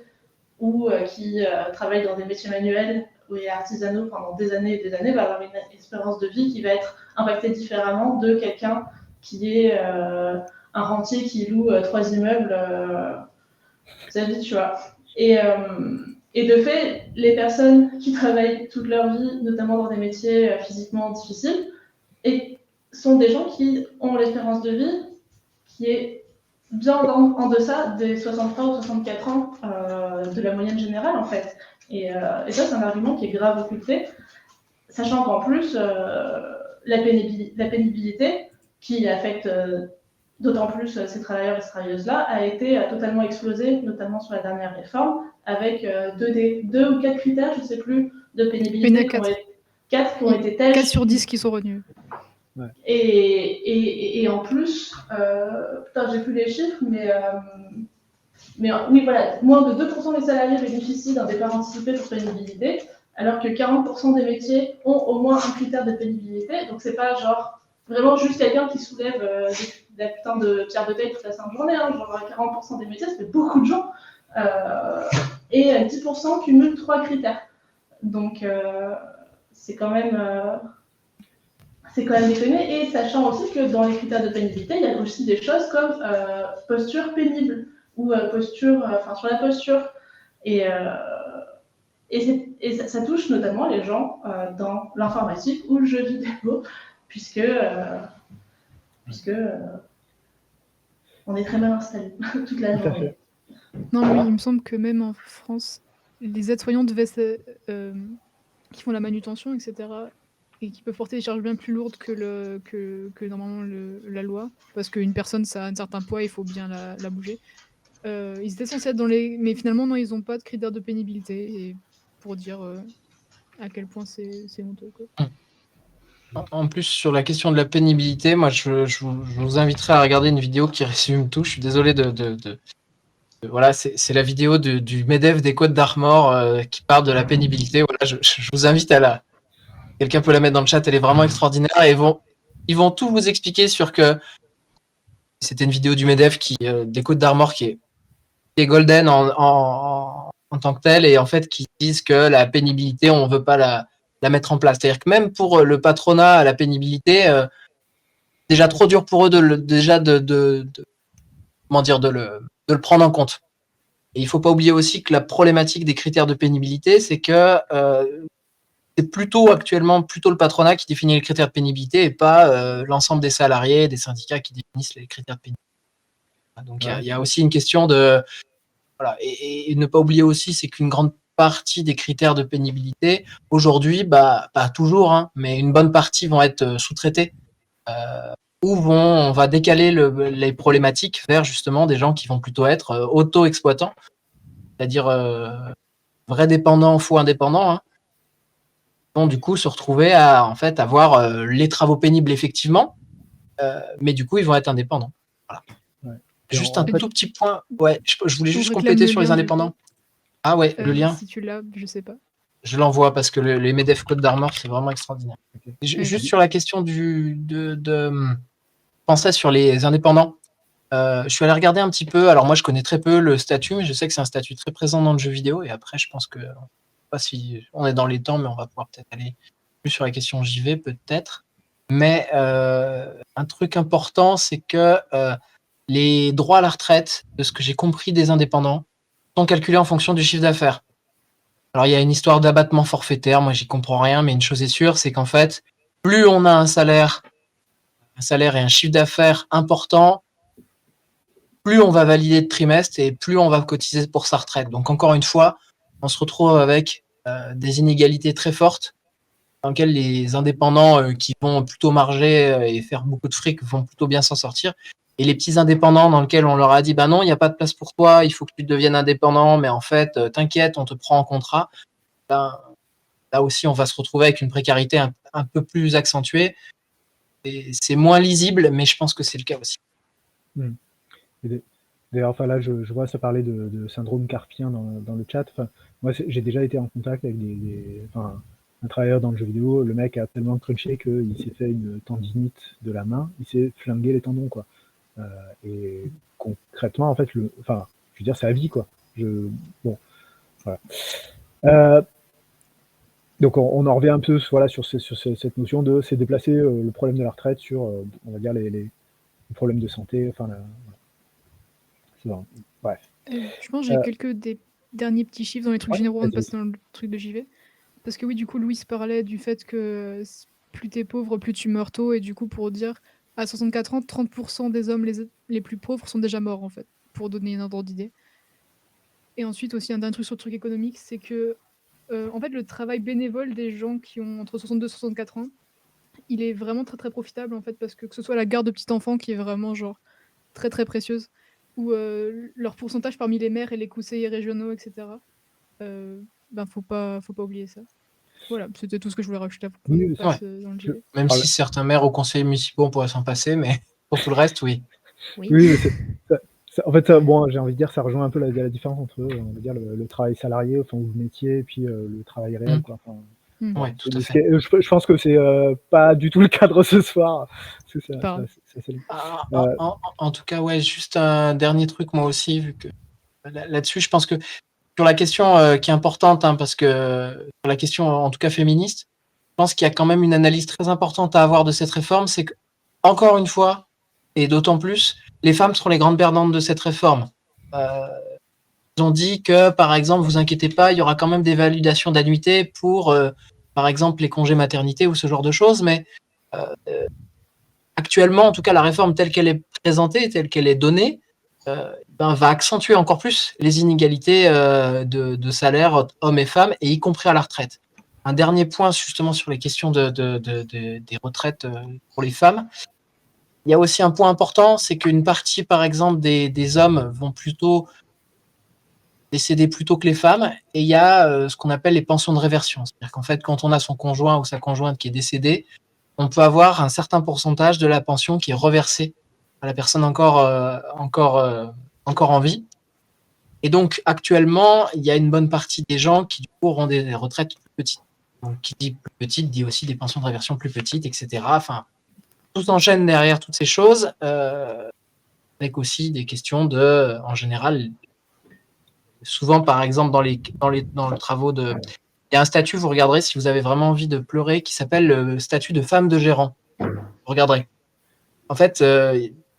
ou qui travaille dans des métiers manuels et artisanaux pendant des années et des années, va avoir une espérance de vie qui va être impactée différemment de quelqu'un qui est un rentier qui loue 3 immeubles sa vie, tu vois. Et de fait, les personnes qui travaillent toute leur vie, notamment dans des métiers physiquement difficiles, sont des gens qui ont l'espérance de vie qui est bien en deçà des 63 ou 64 ans de la moyenne générale, en fait. Et ça, c'est un argument qui est grave occulté, sachant qu'en plus, la pénibilité, qui affecte d'autant plus ces travailleurs et ces travailleuses-là, a été totalement explosée, notamment sur la dernière réforme, avec 2 ou 4 critères, je ne sais plus, de pénibilité. 4 qui ont été tels. 4 sur 10 qui sont retenus. Ouais. Et en plus, j'ai plus les chiffres, mais oui, voilà, moins de 2% des salariés bénéficient d'un départ anticipé pour pénibilité, alors que 40% des métiers ont au moins un critère de pénibilité. Donc c'est pas genre vraiment juste quelqu'un qui soulève des putains de pierres de taille toute la sainte journée. Hein, genre 40% des métiers, ça fait beaucoup de gens. Et 10% cumulent 3 critères. Donc c'est quand même déconné, et sachant aussi que dans les critères de pénibilité, il y a aussi des choses comme posture pénible ou posture, sur la posture. Et Et ça touche notamment les gens dans l'informatique ou le jeu vidéo, puisque on est très mal installé toute la Tout à journée. Non, mais oui, il me semble que même en France, les aides-soignants qui font la manutention, etc., et qui peuvent porter des charges bien plus lourdes que normalement la loi, parce qu'une personne, ça a un certain poids, il faut bien la bouger. Ils étaient censés être dans les... Mais finalement, non, ils n'ont pas de critères de pénibilité, et pour dire à quel point c'est honteux, quoi. En plus, sur la question de la pénibilité, moi, je vous inviterai à regarder une vidéo qui résume tout. Je suis désolé voilà, c'est la vidéo du MEDEF des Côtes d'Armor qui parle de la pénibilité. Voilà, je vous invite à la... Quelqu'un peut la mettre dans le chat, elle est vraiment extraordinaire. Et ils vont tout vous expliquer sur que c'était une vidéo du MEDEF des Côtes d'Armor qui est golden en tant que telle, et en fait qui disent que la pénibilité, on ne veut pas la mettre en place. C'est-à-dire que même pour le patronat, la pénibilité, déjà trop dur pour eux comment dire, de le prendre en compte. Et il ne faut pas oublier aussi que la problématique des critères de pénibilité, c'est que c'est actuellement plutôt le patronat qui définit les critères de pénibilité et pas l'ensemble des salariés, des syndicats qui définissent les critères de pénibilité. Donc il y a aussi une question de... Voilà. Et ne pas oublier aussi, c'est qu'une grande partie des critères de pénibilité, aujourd'hui, pas toujours, hein, mais une bonne partie vont être sous-traités. Ou on va décaler les problématiques vers justement des gens qui vont plutôt être auto-exploitants, c'est-à-dire vrais dépendants, faux indépendants, hein, vont du coup se retrouver à en fait avoir les travaux pénibles effectivement, mais du coup ils vont être indépendants. Voilà. Ouais. Juste un tout petit point. Ouais, je voulais On juste réclame compléter le sur les lien, du indépendants. coup. Ah ouais, le lien. Si tu l'as, je sais pas. Je l'envoie parce que les MEDEF Côte d'Armor, c'est vraiment extraordinaire. Okay. Juste sur la question pensais sur les indépendants. Je suis allé regarder un petit peu. Alors moi, je connais très peu le statut, mais je sais que c'est un statut très présent dans le jeu vidéo. Et après, je pense que, je sais pas si on est dans les temps, mais on va pouvoir peut-être aller plus sur la question JV, peut-être. Mais un truc important, c'est que les droits à la retraite, de ce que j'ai compris des indépendants, sont calculés en fonction du chiffre d'affaires. Alors, il y a une histoire d'abattement forfaitaire. Moi, j'y comprends rien, mais une chose est sûre, c'est qu'en fait, plus on a un salaire et un chiffre d'affaires important, plus on va valider de trimestre et plus on va cotiser pour sa retraite. Donc, encore une fois, on se retrouve avec des inégalités très fortes dans lesquelles les indépendants qui vont plutôt marger et faire beaucoup de fric vont plutôt bien s'en sortir. Et les petits indépendants dans lesquels on leur a dit, bah non, il n'y a pas de place pour toi, il faut que tu deviennes indépendant, mais en fait, t'inquiète, on te prend en contrat. Ben, là aussi, on va se retrouver avec une précarité un peu plus accentuée. Et c'est moins lisible, mais je pense que c'est le cas aussi. D'ailleurs, enfin là, je vois ça parler de syndrome carpien dans le chat. Enfin, moi, j'ai déjà été en contact avec un travailleur dans le jeu vidéo. Le mec a tellement crunché qu'il s'est fait une tendinite de la main, il s'est flingué les tendons, quoi. Et concrètement, en fait, je veux dire, c'est la vie, quoi. Bon, voilà. Donc on en revient un peu, voilà, sur cette notion de c'est déplacer le problème de la retraite sur, on va dire, les problèmes de santé. Enfin, c'est vrai. Bref. Je pense que j'ai quelques des derniers petits chiffres dans les trucs généraux avant de passer dans le truc de JV. Parce que oui, du coup, Louis parlait du fait que plus t'es pauvre, plus tu meurs tôt. Et du coup, pour dire, à 64 ans, 30% des hommes les plus pauvres sont déjà morts, en fait, pour donner un ordre d'idée. Et ensuite, aussi, un dernier truc sur le truc économique, c'est que, en fait, le travail bénévole des gens qui ont entre 62 et 64 ans, il est vraiment très, très profitable, en fait, parce que ce soit la garde de petits-enfants qui est vraiment, genre, très, très précieuse, ou leur pourcentage parmi les maires et les conseillers régionaux, etc., faut pas oublier ça. Voilà, c'était tout ce que je voulais rajouter pour qu'on passe dans le JV. Même si certains maires ou conseillers municipaux, on pourrait s'en passer, mais pour tout le reste, oui. Oui, en fait, bon, j'ai envie de dire, ça rejoint un peu la différence entre, on va dire, le travail salarié, enfin, ou le métier, et puis le travail réel, quoi. Enfin, ouais, tout à fait. Je pense que c'est pas du tout le cadre ce soir. En tout cas, ouais, juste un dernier truc, moi aussi, vu que là-dessus, je pense que sur la question qui est importante, hein, parce que sur la question, en tout cas féministe, je pense qu'il y a quand même une analyse très importante à avoir de cette réforme, c'est que, encore une fois, et d'autant plus, les femmes seront les grandes perdantes de cette réforme. ils ont dit que, par exemple, vous inquiétez pas, il y aura quand même des validations d'annuité pour, par exemple, les congés maternité ou ce genre de choses, mais actuellement, en tout cas, la réforme telle qu'elle est présentée, telle qu'elle est donnée, va accentuer encore plus les inégalités de salaire hommes et femmes, et y compris à la retraite. Un dernier point justement sur les questions des retraites pour les femmes. Il y a aussi un point important, c'est qu'une partie, par exemple, des hommes vont plutôt décéder plus tôt que les femmes, et il y a ce qu'on appelle les pensions de réversion. C'est-à-dire qu'en fait, quand on a son conjoint ou sa conjointe qui est décédé, on peut avoir un certain pourcentage de la pension qui est reversé à la personne encore en vie. Et donc, actuellement, il y a une bonne partie des gens qui, du coup, auront des retraites plus petites. Donc, qui dit plus petite, dit aussi des pensions de réversion plus petites, etc. Enfin, tout s'enchaîne derrière toutes ces choses, avec aussi des questions en général, souvent, par exemple, dans le travaux de... Il y a un statut, vous regarderez si vous avez vraiment envie de pleurer, qui s'appelle le statut de femme de gérant. Vous regarderez. En fait,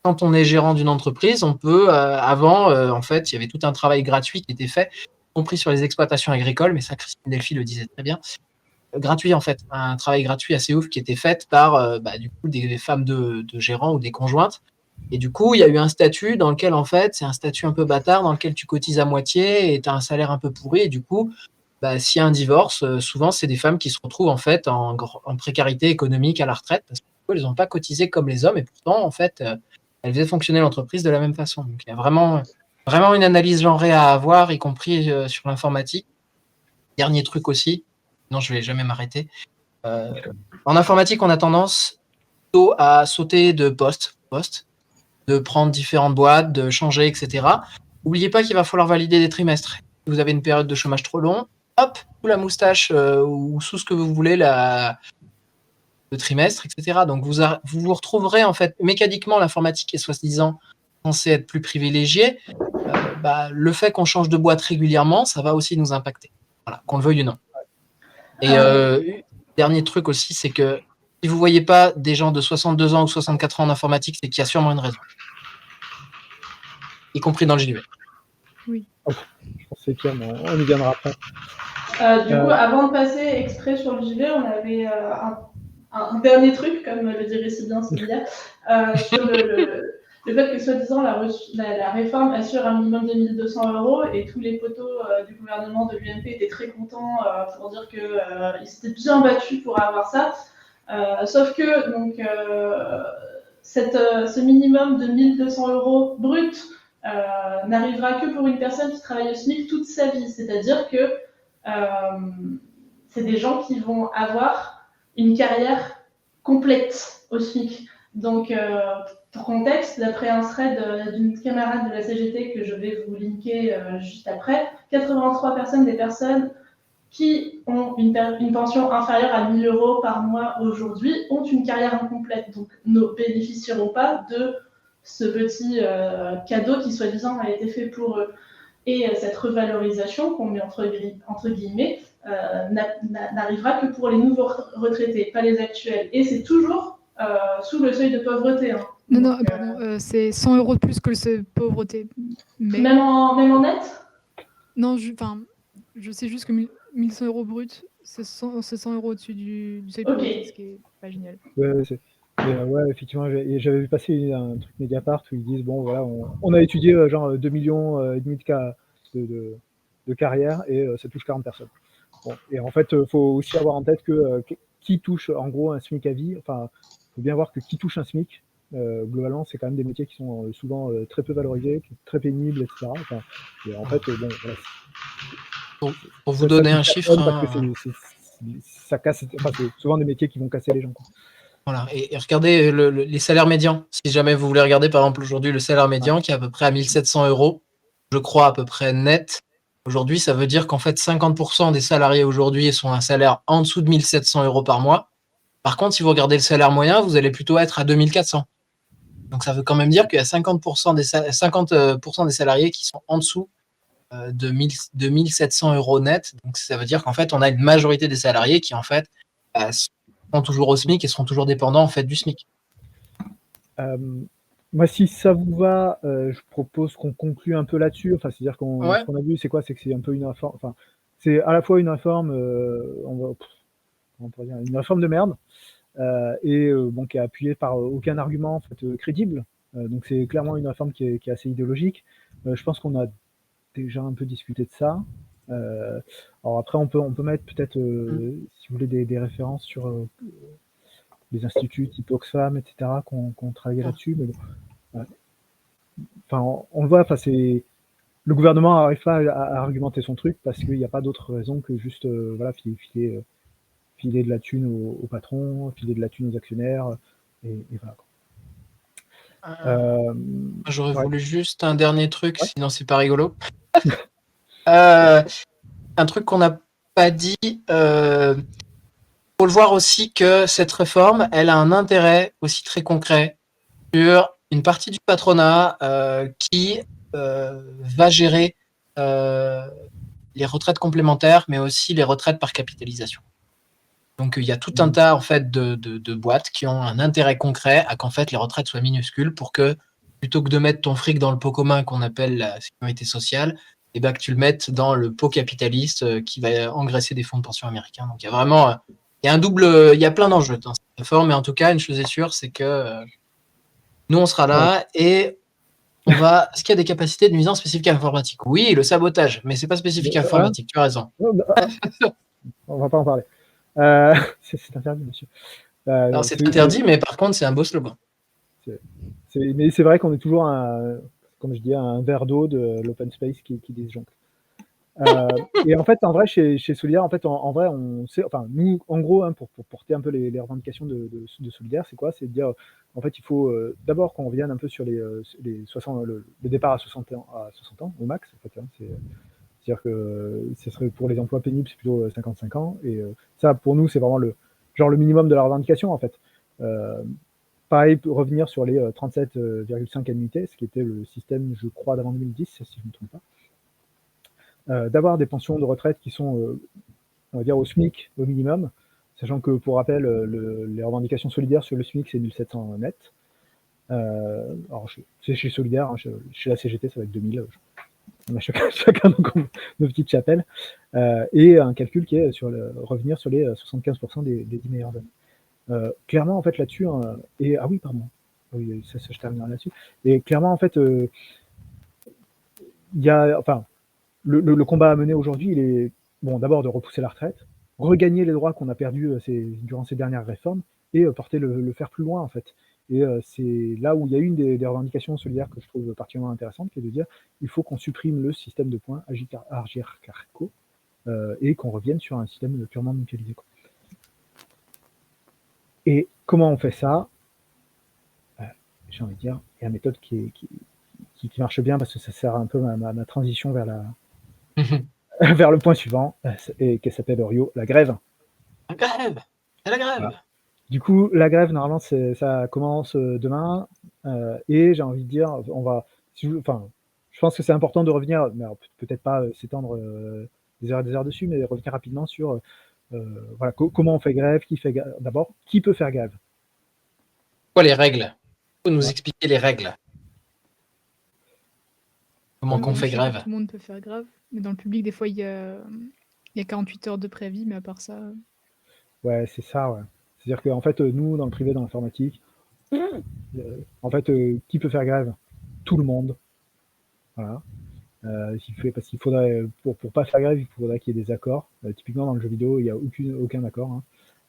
quand on est gérant d'une entreprise, on peut, avant, en fait, il y avait tout un travail gratuit qui était fait, y compris sur les exploitations agricoles, mais ça, Christine Delphi le disait très bien, gratuit en fait, un travail gratuit assez ouf qui était fait par du coup des femmes de gérants ou des conjointes. Et du coup, il y a eu un statut dans lequel, en fait, c'est un statut un peu bâtard dans lequel tu cotises à moitié et tu as un salaire un peu pourri. Et du coup, s'il y a un divorce, souvent, c'est des femmes qui se retrouvent en fait en précarité économique à la retraite parce qu'elles n'ont pas cotisé comme les hommes et pourtant, en fait, elles faisaient fonctionner l'entreprise de la même façon. Donc, il y a vraiment, vraiment une analyse genrée à avoir, y compris sur l'informatique. Dernier truc aussi, non, je ne vais jamais m'arrêter. En informatique, on a tendance plutôt à sauter de poste, de prendre différentes boîtes, de changer, etc. N'oubliez pas qu'il va falloir valider des trimestres. Si vous avez une période de chômage trop long, hop, sous la moustache ou sous ce que vous voulez, le trimestre, etc. Donc vous retrouverez en fait mécaniquement l'informatique est soi-disant censée être plus privilégiée. Le fait qu'on change de boîte régulièrement, ça va aussi nous impacter. Voilà, qu'on le veuille ou non. Et dernier truc aussi, c'est que si vous ne voyez pas des gens de 62 ans ou 64 ans en informatique, c'est qu'il y a sûrement une raison. Y compris dans le JDV. Oui. Je pense que c'est pire, mais on y viendra après. Du coup, avant de passer exprès sur le JV, on avait un dernier truc, comme le dirait si bien Sylvia, sur le fait que soi-disant la réforme assure un minimum de 1 200 € et tous les poteaux du gouvernement de l'UMP étaient très contents pour dire qu'ils s'étaient bien battus pour avoir ça. Sauf que donc, ce minimum de 1 200 € brut n'arrivera que pour une personne qui travaille au SMIC toute sa vie. C'est-à-dire que c'est des gens qui vont avoir une carrière complète au SMIC. Donc, pour contexte, d'après un thread d'une camarade de la CGT que je vais vous linker juste après, 83% des personnes qui ont une pension inférieure à 1 000 € par mois aujourd'hui ont une carrière incomplète. Donc, ne bénéficieront pas de ce petit cadeau qui, soi-disant, a été fait pour eux. Et cette revalorisation, qu'on met entre guillemets, n'arrivera que pour les nouveaux retraités, pas les actuels. Et c'est toujours sous le seuil de pauvreté. Hein. Non, pardon, c'est 100 € de plus que le seuil de pauvreté. Mais... Même en net ? Non, je sais juste que 1 100 € brut, c'est 100 € au-dessus du seuil de pauvreté, ce qui est pas génial. Ouais, effectivement, j'avais vu passer un truc Mediapart où ils disent bon voilà, on a étudié genre 2,5 millions de carrières et ça touche 40 personnes. Bon, et en fait, il faut aussi avoir en tête que qui touche en gros un SMIC à vie, enfin, il faut bien voir que qui touche un SMIC, globalement, c'est quand même des métiers qui sont souvent très peu valorisés, très pénibles, etc. Enfin, et en fait, bon, voilà. Pour vous donner un chiffre, parce que ça casse, enfin, c'est souvent des métiers qui vont casser les gens. Quoi. Voilà, et regardez les salaires médians. Si jamais vous voulez regarder, par exemple, aujourd'hui, le salaire médian qui est à peu près à 1 700 €, je crois à peu près net. Aujourd'hui, ça veut dire qu'en fait, 50% des salariés aujourd'hui sont à un salaire en dessous de 1 700 € par mois. Par contre, si vous regardez le salaire moyen, vous allez plutôt être à 2 400. Donc, ça veut quand même dire qu'il y a 50% des salariés qui sont en dessous de 1 700 € net. Donc, ça veut dire qu'en fait, on a une majorité des salariés qui, en fait, sont toujours au SMIC et seront toujours dépendants en fait du SMIC. Moi, si ça vous va, je propose qu'on conclue un peu là-dessus. Enfin, c'est-à-dire Ouais. ce qu'on a vu, c'est quoi? C'est que c'est un peu une réforme. Enfin, c'est à la fois une réforme, comment on pourrait dire, une réforme de merde, et bon, qui est appuyée par aucun argument en fait crédible. Donc, c'est clairement une réforme qui est assez idéologique. Je pense qu'on a déjà un peu discuté de ça. Alors après, on peut mettre peut-être, si vous voulez, des références sur les instituts type Oxfam, etc., qu'on travaillait là-dessus. Mais bon, ouais. Enfin, on le voit. Enfin, c'est le gouvernement n'arrive pas à argumenter son truc parce qu'il n'y a pas d'autre raison que juste voilà, filer de la thune aux patrons, filer de la thune aux actionnaires, et voilà. J'aurais Ouais. voulu juste un dernier truc, Ouais. sinon c'est pas rigolo. Un truc qu'on n'a pas dit, faut le voir aussi que cette réforme, elle a un intérêt aussi très concret sur une partie du patronat qui va gérer les retraites complémentaires, mais aussi les retraites par capitalisation. Donc il y a tout un tas en fait de boîtes qui ont un intérêt concret à qu'en fait les retraites soient minuscules pour que plutôt que de mettre ton fric dans le pot commun qu'on appelle la sécurité sociale, et ben que tu le mettes dans le pot capitaliste qui va engraisser des fonds de pension américains. Donc il y a vraiment il y a un double, il y a plein d'enjeux dans cette réforme, mais en tout cas une chose est sûre, c'est que nous on sera là et on va. Est-ce qu'il y a des capacités de nuisance spécifiques à l'informatique? Oui, le sabotage, mais c'est pas spécifique à l'informatique. Tu as raison. On va pas en parler. C'est interdit, monsieur. Alors c'est interdit, mais par contre c'est un beau slogan. Mais c'est vrai qu'on est toujours, comme je dis, un verre d'eau de l'open space qui disjoncte. Et en fait, en vrai, chez Solidaire, en fait, en vrai, on sait, enfin, nous, en gros, hein, pour porter un peu les revendications de Solidaire, c'est quoi? C'est de dire, en fait, il faut d'abord qu'on revienne un peu sur les 60, le départ à 60 ans au max, en fait, hein, c'est-à-dire que ce serait pour les emplois pénibles, c'est plutôt 55 ans, et ça, pour nous, c'est vraiment le minimum de la revendication, en fait. Pareil, revenir sur les 37,5 annuités, ce qui était le système, je crois, d'avant 2010, si je ne me trompe pas. D'avoir des pensions de retraite qui sont, on va dire, au SMIC au minimum, sachant que, pour rappel, les revendications solidaires sur le SMIC, c'est 1700 net. Alors, c'est chez Solidaire, hein, chez la CGT, ça va être 2000. On a chacun nos petites chapelles. Et un calcul qui est sur revenir sur les 75% des 10 meilleures années. Clairement, en fait, là-dessus, et ah oui, pardon, oui, ça je terminerai là-dessus. Et clairement, en fait, il y a, enfin, le combat à mener aujourd'hui, il est bon, d'abord de repousser la retraite, regagner les droits qu'on a perdus durant ces dernières réformes, et porter le fer plus loin, en fait. Et c'est là où il y a une des revendications solidaires que je trouve particulièrement intéressante, qui est de dire il faut qu'on supprime le système de points Agirc-Arrco et qu'on revienne sur un système purement mutualisé. Et comment on fait ça? J'ai envie de dire, il y a une méthode qui marche bien parce que ça sert un peu ma transition vers vers le point suivant, et qui s'appelle Orio, la grève. La grève. C'est la grève. Voilà. Du coup, la grève, normalement, ça commence demain, et j'ai envie de dire, je pense que c'est important de revenir, mais peut-être pas s'étendre des heures dessus, mais revenir rapidement sur voilà, comment on fait grève, d'abord, qui peut faire grève? Quoi les règles? Il faut nous expliquer les règles. Comment qu'on fait grève? Tout le monde peut faire grève, mais dans le public, des fois, il y a 48 heures de préavis, mais à part ça. Ouais, c'est ça, ouais. C'est-à-dire qu'en fait, nous, dans le privé, dans l'informatique, en fait, qui peut faire grève? Tout le monde. Voilà. Parce qu'il faudrait, pour pas faire grève, il faudrait qu'il y ait des accords. Typiquement, dans le jeu vidéo, il n'y a aucun accord, hein,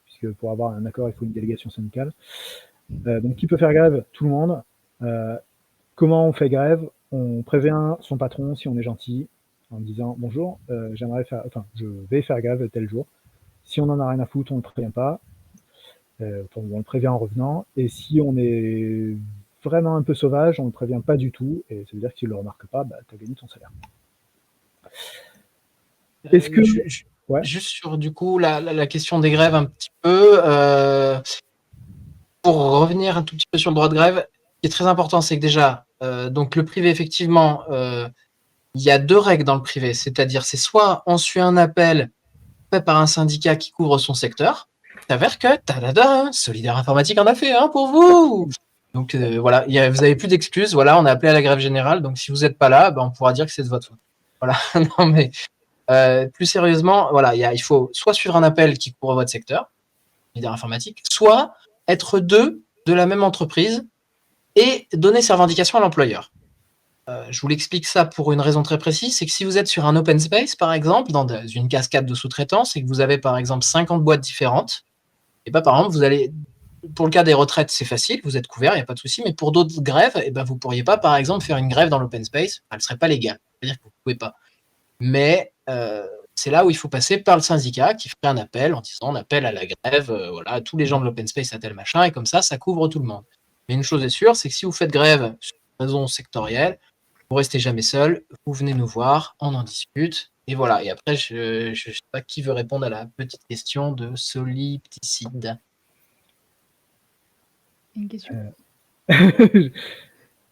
puisque pour avoir un accord, il faut une délégation syndicale. Donc, qui peut faire grève? Tout le monde. Comment on fait grève? On prévient son patron si on est gentil, en disant bonjour, je vais faire grève tel jour. Si on en a rien à foutre, on ne le prévient pas. On le prévient en revenant. Et si on est vraiment un peu sauvage, on ne le prévient pas du tout. Et ça veut dire que s'il ne le remarque pas, tu as gagné ton salaire. Est-ce que. Juste sur du coup la question des grèves un petit peu, pour revenir un tout petit peu sur le droit de grève, ce qui est très important, c'est que déjà, donc le privé, effectivement, il y a deux règles dans le privé, c'est-à-dire c'est soit on suit un appel fait par un syndicat qui couvre son secteur, s'avère que Solidaire Informatique en a fait un pour vous. Donc voilà, vous n'avez plus d'excuses. Voilà, on a appelé à la grève générale. Donc si vous n'êtes pas là, on pourra dire que c'est de votre faute. Voilà. Non, mais plus sérieusement, voilà, il faut soit suivre un appel qui couvre votre secteur, leader informatique, soit être deux de la même entreprise et donner ses revendications à l'employeur. Je vous l'explique ça pour une raison très précise, c'est que si vous êtes sur un open space, par exemple, dans une cascade de sous-traitance, et que vous avez par exemple 50 boîtes différentes, et par exemple, vous allez, pour le cas des retraites, c'est facile, vous êtes couvert, il n'y a pas de souci, mais pour d'autres grèves, vous ne pourriez pas, par exemple, faire une grève dans l'open space, elle ne serait pas légale, c'est-à-dire que vous ne pouvez pas. Mais c'est là où il faut passer par le syndicat qui ferait un appel en disant on appelle à la grève, voilà, tous les gens de l'open space à tel machin, et comme ça couvre tout le monde. Mais une chose est sûre, c'est que si vous faites grève sur une raison sectorielle, vous restez jamais seul, vous venez nous voir, on en discute, et voilà. Et après, je ne sais pas qui veut répondre à la petite question de Solipticide. Une question.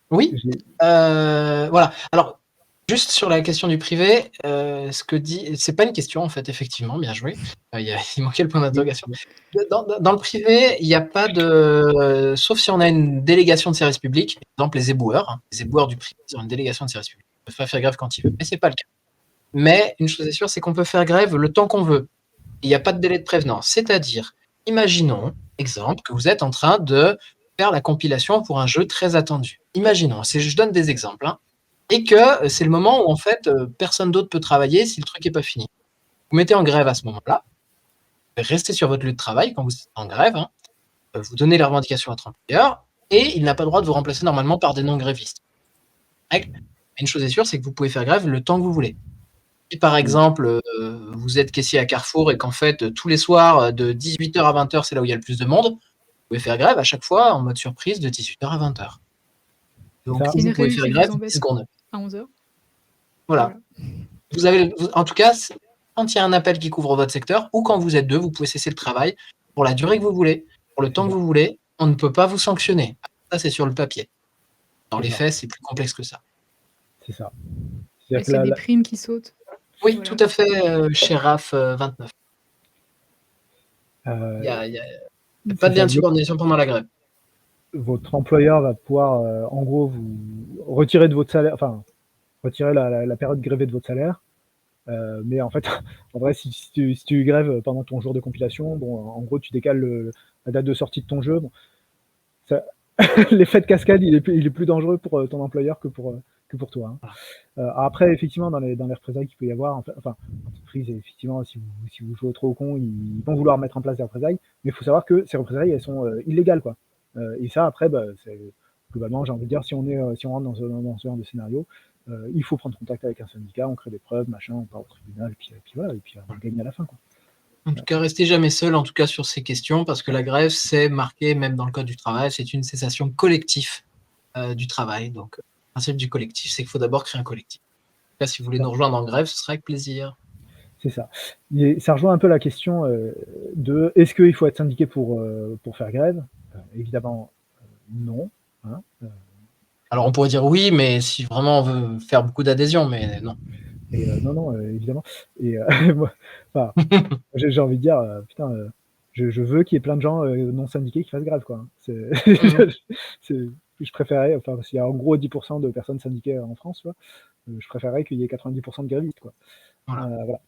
Oui. Voilà. Alors, juste sur la question du privé, ce que dit, c'est pas une question en fait, effectivement, bien joué. Il manquait le point d'interrogation. Dans le privé, il n'y a pas de, sauf si on a une délégation de service public, par exemple les éboueurs du privé, ils ont une délégation de service public. Ils peuvent faire grève quand ils veulent, mais c'est pas le cas. Mais une chose est sûre, c'est qu'on peut faire grève le temps qu'on veut. Il n'y a pas de délai de prévenance. C'est-à-dire, imaginons, exemple, que vous êtes en train de faire la compilation pour un jeu très attendu. Imaginons, je donne des exemples, et que c'est le moment où en fait personne d'autre peut travailler si le truc n'est pas fini. Vous mettez en grève à ce moment-là, restez sur votre lieu de travail quand vous êtes en grève, vous donnez les revendications à votre employeur, et il n'a pas le droit de vous remplacer normalement par des non-grévistes. Une chose est sûre, c'est que vous pouvez faire grève le temps que vous voulez. Si par exemple, vous êtes caissier à Carrefour et qu'en fait, tous les soirs, de 18h à 20h, c'est là où il y a le plus de monde, vous pouvez faire grève à chaque fois en mode surprise de 18h à 20h. Donc, vous pouvez faire grève 10 secondes. À 11h. Voilà. Vous avez, en tout cas, quand il y a un appel qui couvre votre secteur, ou quand vous êtes deux, vous pouvez cesser le travail pour la durée que vous voulez, pour le temps que vous voulez. On ne peut pas vous sanctionner. Ça, c'est sur le papier. Dans les faits, c'est plus complexe que ça. C'est ça. C'est des primes qui sautent. Oui, voilà. Tout à fait, chez RAF 29. Il n'y a pas de lien de subordination pendant la grève. Votre employeur va pouvoir, en gros, vous retirer de votre salaire, enfin, retirer la période grévée de votre salaire. Mais en fait, en vrai, si tu grèves pendant ton jour de compilation, en gros, tu décales la date de sortie de ton jeu. L'effet de cascade, il est plus dangereux pour ton employeur que pour toi. Après, effectivement, dans les représailles qu'il peut y avoir, enfin, l'entreprise, effectivement, si vous jouez trop au con, ils vont vouloir mettre en place des représailles, mais il faut savoir que ces représailles, elles sont illégales, quoi. Et ça, après, globalement, j'ai envie de dire, si on rentre dans ce genre de scénario, il faut prendre contact avec un syndicat, on crée des preuves, machin, on part au tribunal, et puis voilà, et puis on gagne à la fin, quoi. En tout cas, restez jamais seul, en tout cas sur ces questions, parce que la grève, c'est marqué même dans le code du travail, c'est une cessation collective du travail. Donc, le principe du collectif, c'est qu'il faut d'abord créer un collectif. En tout cas, si vous voulez nous rejoindre en grève, ce sera avec plaisir. C'est ça. Et ça rejoint un peu la question de est-ce qu'il faut être syndiqué pour faire grève? Évidemment, non. Alors, on pourrait dire oui, mais si vraiment on veut faire beaucoup d'adhésion, mais non. Et non, évidemment. Et moi, j'ai envie de dire, putain, je veux qu'il y ait plein de gens non syndiqués qui fassent grève, quoi. Je préférais, enfin, s'il y a en gros 10% de personnes syndiquées en France, tu vois, je préférerais qu'il y ait 90% de grévistes, quoi. Voilà.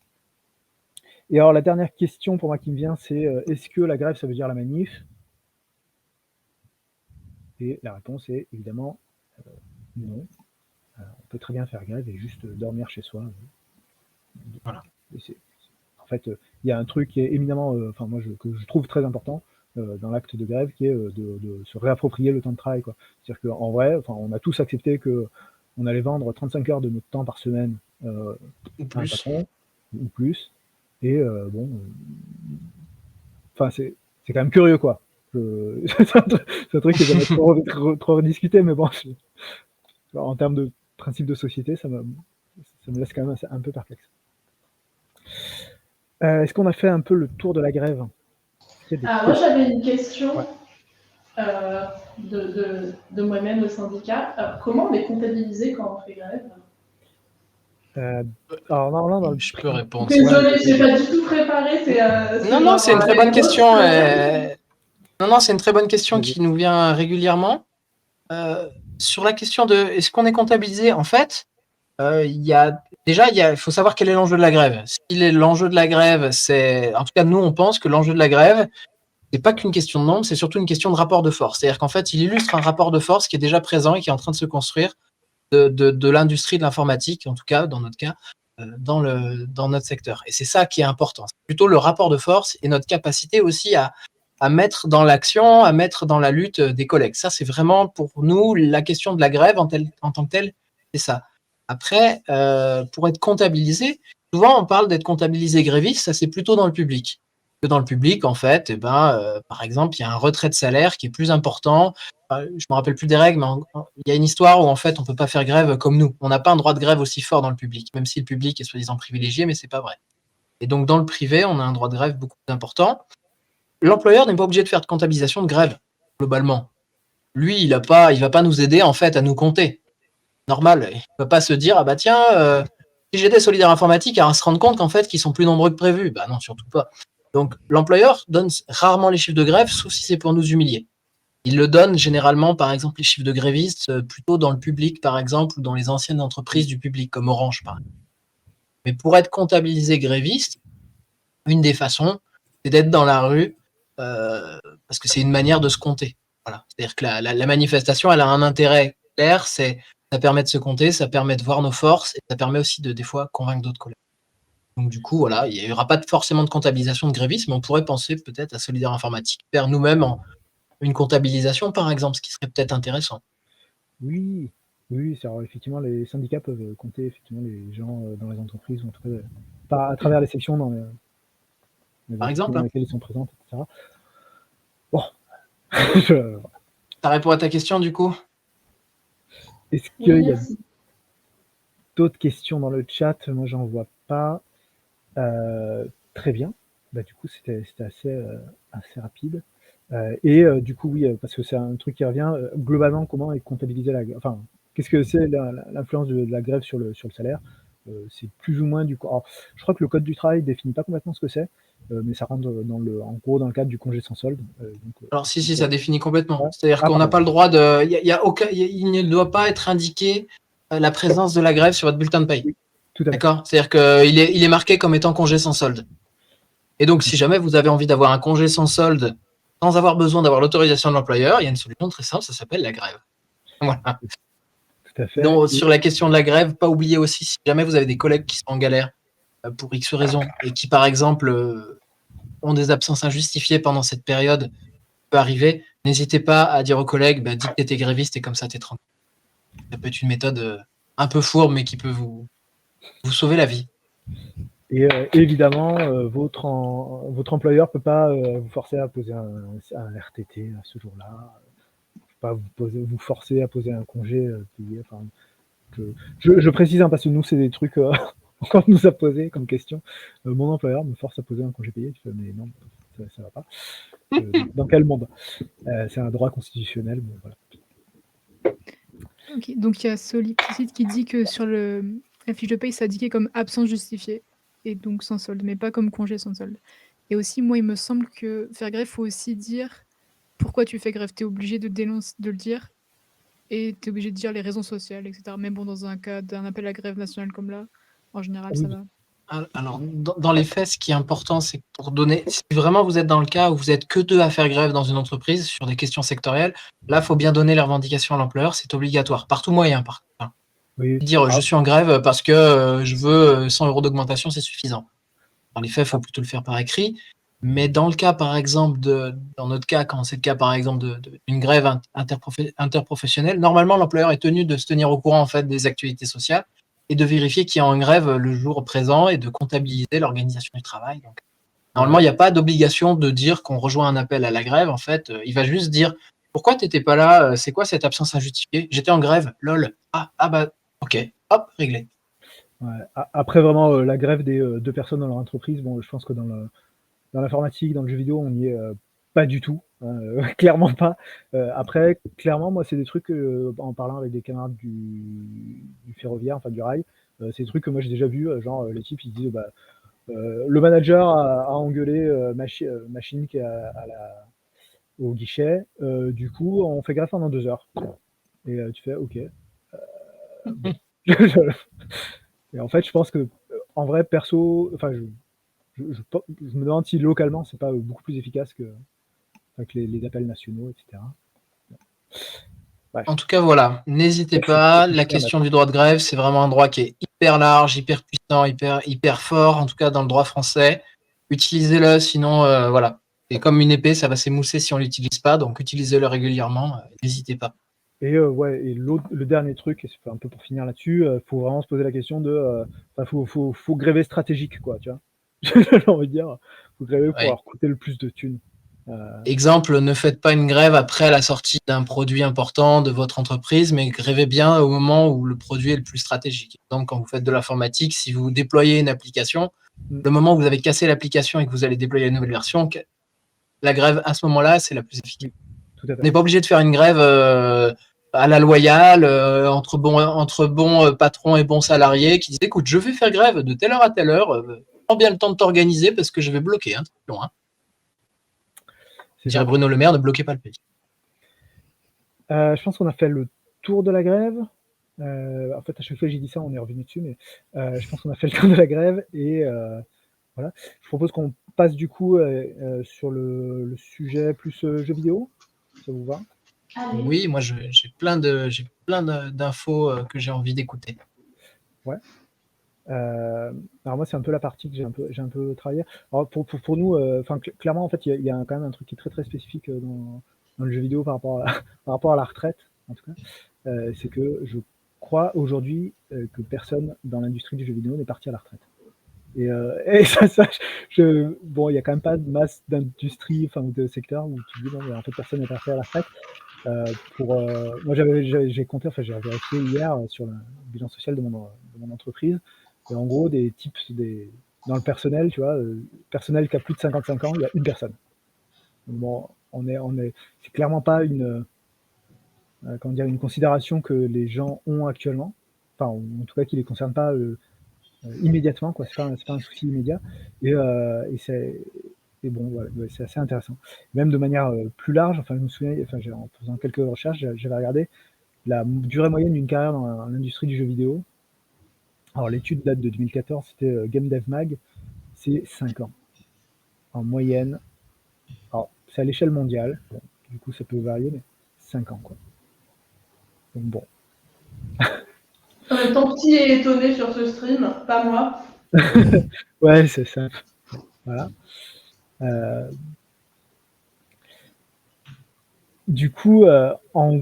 Et alors, la dernière question pour moi qui me vient, c'est est-ce que la grève, ça veut dire la manif? Et la réponse est évidemment non. On peut très bien faire grève et juste dormir chez soi. Voilà. En fait, il y a un truc qui est éminemment, que je trouve très important dans l'acte de grève, qui est de se réapproprier le temps de travail, quoi. C'est-à-dire qu'en vrai, on a tous accepté qu'on allait vendre 35 heures de notre temps par semaine à un patron, ou plus. Et c'est quand même curieux, quoi. C'est un truc que j'aimerais trop rediscuter, mais bon, en termes de principe de société, ça me laisse quand même un peu perplexe. Est-ce qu'on a fait un peu le tour de la grève? Moi, j'avais une question de moi-même, le syndicat. Comment on est comptabilisé quand on fait grève? Alors normalement, je peux répondre. Désolée, j'ai pas du tout préparé. C'est une très bonne question. Non, c'est une très bonne question qui nous vient régulièrement. Sur la question de est-ce qu'on est comptabilisé, en fait, il faut savoir quel est l'enjeu de la grève. Si l'enjeu de la grève, en tout cas, nous, on pense que l'enjeu de la grève, c'est pas qu'une question de nombre, c'est surtout une question de rapport de force. C'est-à-dire qu'en fait, il illustre un rapport de force qui est déjà présent et qui est en train de se construire de l'industrie de l'informatique, en tout cas, dans notre cas, dans notre secteur. Et c'est ça qui est important. C'est plutôt le rapport de force et notre capacité aussi à mettre dans l'action, à mettre dans la lutte des collègues. Ça, c'est vraiment pour nous la question de la grève en tant que telle, c'est ça. Après, pour être comptabilisé, souvent on parle d'être comptabilisé gréviste, ça c'est plutôt dans le public. Que dans le public, en fait, par exemple, il y a un retrait de salaire qui est plus important. Je me rappelle plus des règles, mais il y a une histoire où en fait on peut pas faire grève comme nous. On n'a pas un droit de grève aussi fort dans le public, même si le public est soi-disant privilégié, mais c'est pas vrai. Et donc dans le privé, on a un droit de grève beaucoup plus important. L'employeur n'est pas obligé de faire de comptabilisation de grève, globalement. Lui, il va pas nous aider en fait à nous compter. Normal, il va pas se dire ah bah tiens, si j'étais solidaire informatique, à se rendre compte qu'en fait qu'ils sont plus nombreux que prévu. Bah non, surtout pas. Donc l'employeur donne rarement les chiffres de grève, sauf si c'est pour nous humilier. Il le donne généralement, par exemple, les chiffres de grévistes, plutôt dans le public, par exemple, ou dans les anciennes entreprises du public, comme Orange, par exemple. Mais pour être comptabilisé gréviste, une des façons, c'est d'être dans la rue, parce que c'est une manière de se compter. Voilà. C'est-à-dire que la manifestation, elle a un intérêt clair, ça permet de se compter, ça permet de voir nos forces, et ça permet aussi de, des fois, convaincre d'autres collègues. Donc du coup, voilà, il n'y aura pas forcément de comptabilisation de grévistes, mais on pourrait penser peut-être à Solidaire Informatique, faire nous-mêmes une comptabilisation, par exemple, ce qui serait peut-être intéressant. Oui, oui, alors, effectivement, les syndicats peuvent compter effectivement les gens dans les entreprises, ou en tout cas, pas à travers les sections dans les Par entreprises exemple, dans hein. lesquelles ils sont présents, etc. Bon, je- Ça répond à ta question, du coup? est-ce Oui, qu'il y a merci. d'autres questions dans le chat? Moi, j'en vois pas. Très bien. Bah, du coup, c'était assez rapide. Du coup, oui, parce que c'est un truc qui revient. Globalement, comment est comptabilisé enfin, qu'est-ce que c'est l'influence de la grève sur le salaire? C'est plus ou moins du coup. Alors, je crois que le code du travail définit pas complètement ce que c'est, mais ça rentre en gros dans le cadre du congé sans solde. Alors si, ça définit complètement. Ouais. C'est-à-dire Ah, qu'on n'a pardon. pas le droit de... il ne doit pas être indiqué la présence de la grève sur votre bulletin de paye. Oui, tout à fait. D'accord? C'est-à-dire qu'il est marqué comme étant congé sans solde. Et donc, si jamais vous avez envie d'avoir un congé sans solde sans avoir besoin d'avoir l'autorisation de l'employeur, il y a une solution très simple, ça s'appelle la grève. Voilà. Tout à fait. Donc, sur la question de la grève, pas oublier aussi, si jamais vous avez des collègues qui sont en galère pour X raisons et qui, par exemple, ont des absences injustifiées pendant cette période, peut arriver, n'hésitez pas à dire aux collègues, dis que t'es gréviste et comme ça t'es tranquille. Ça peut être une méthode un peu fourbe, mais qui peut vous sauver la vie. Et évidemment, votre employeur peut pas vous forcer à poser un RTT à ce jour-là, pas vous forcer à poser un congé payé. Enfin, je précise, hein, parce que nous, c'est des trucs qu'on nous a posé comme question. Mon employeur me force à poser un congé payé. Je fais, mais non, ça va pas. Dans quel monde? C'est un droit constitutionnel. Bon, voilà. Ok, donc il y a Soliplicite qui dit que sur la fiche de paye, c'est indiqué comme absence justifiée et donc sans solde, mais pas comme congé sans solde. Et aussi, moi, il me semble que faire grève, faut aussi dire pourquoi tu fais grève. Tu es obligé de le dire et tu es obligé de dire les raisons sociales, etc. Mais bon, dans un cas d'un appel à grève nationale comme là, en général, ça Oui. va. Alors, dans les faits, ce qui est important, c'est que pour donner, si vraiment vous êtes dans le cas où vous êtes que deux à faire grève dans une entreprise sur des questions sectorielles, là, il faut bien donner les revendications à l'employeur, c'est obligatoire, par tout moyen, par contre. Oui. Dire je suis en grève parce que je veux 100 € d'augmentation, c'est suffisant. Dans les faits, il faut plutôt le faire par écrit. Mais dans le cas, par exemple, dans notre cas, quand c'est le cas, par exemple, d'une grève interprofessionnelle, normalement, l'employeur est tenu de se tenir au courant, en fait, des actualités sociales et de vérifier qu'il y a une grève le jour présent et de comptabiliser l'organisation du travail. Donc, normalement, il n'y a pas d'obligation de dire qu'on rejoint un appel à la grève. En fait, il va juste dire pourquoi tu n'étais pas là? C'est quoi cette absence injustifiée? J'étais en grève, lol. Ok, hop, réglé. Ouais. Après, vraiment, la grève des deux personnes dans leur entreprise, bon, je pense que dans l'informatique, dans le jeu vidéo, on n'y est pas du tout, clairement pas. Après, clairement, moi, c'est des trucs, en parlant avec des camarades du ferroviaire, enfin du rail, c'est des trucs que moi j'ai déjà vu, genre les types ils disent le manager a engueulé machine qui est au guichet, du coup on fait grève pendant 2 heures. Et tu fais OK. Bon. Et en fait, je pense que en vrai, perso, enfin, je me demande si localement, c'est pas beaucoup plus efficace que les appels nationaux, etc. Bref. En tout cas, voilà, n'hésitez Je suis pas. La fermé. question du droit de grève, c'est vraiment un droit qui est hyper large, hyper puissant, hyper fort, en tout cas dans le droit français. Utilisez-le, sinon, voilà. Et comme une épée, ça va s'émousser si on l'utilise pas, donc utilisez-le régulièrement, n'hésitez pas. Et ouais, et le dernier truc, et c'est un peu pour finir là-dessus, faut vraiment se poser la question de, faut gréver stratégique, quoi, tu vois. J'ai envie de dire, faut gréver pour Ouais. leur coûter le plus de thunes. Exemple, ne faites pas une grève après la sortie d'un produit important de votre entreprise, mais grèvez bien au moment où le produit est le plus stratégique. Donc, quand vous faites de l'informatique, si vous déployez une application, le moment où vous avez cassé l'application et que vous allez déployer une nouvelle version, la grève à ce moment-là, c'est la plus efficace. Tout à On fait. n'est pas obligé de faire une grève à la loyale, entre bons patrons et bons salariés qui disent écoute, je vais faire grève de telle heure à telle heure, prends bien le temps de t'organiser parce que je vais bloquer. Hein, c'est long, hein. Dirait Bruno Le Maire, ne bloquez pas le pays. Je pense qu'on a fait le tour de la grève. En fait, à chaque fois que j'ai dit ça, on est revenu dessus, mais je pense qu'on a fait le tour de la grève et voilà. Je propose qu'on passe du coup sur le sujet plus jeux vidéo. Ça vous va? Allez. Oui, moi j'ai plein d'infos que j'ai envie d'écouter. Ouais. Alors moi, c'est un peu la partie que j'ai un peu travaillé. Alors pour nous, clairement, en fait, il y a quand même un truc qui est très très spécifique dans le jeu vidéo par rapport à la retraite, en tout cas. C'est que je crois aujourd'hui que personne dans l'industrie du jeu vidéo n'est parti à la retraite. Et ça, bon, il y a quand même pas de masse d'industrie, enfin, ou de secteur où tu dis, bon, mais en fait, personne n'est parti à la retraite. Moi, j'ai compté, enfin, j'ai vérifié hier sur le bilan social de mon entreprise. Et en gros, des types, dans le personnel, tu vois, personnel qui a plus de 55 ans, il y a une personne. Donc bon, c'est clairement pas comment dire, une considération que les gens ont actuellement. Enfin, en tout cas, qui les concerne pas immédiatement, quoi. C'est pas un souci immédiat. Et bon, voilà, ouais, c'est assez intéressant. Même de manière plus large, enfin, je me souviens, enfin, en faisant quelques recherches, j'avais regardé la durée moyenne d'une carrière dans l'industrie du jeu vidéo. Alors, l'étude date de 2014, c'était Game Dev Mag, c'est 5 ans. En moyenne, alors, c'est à l'échelle mondiale, bon, du coup, ça peut varier, mais 5 ans, quoi. Donc, bon. En même temps, qui est étonné sur ce stream? Pas moi. Ouais, c'est ça. Voilà. Du coup, en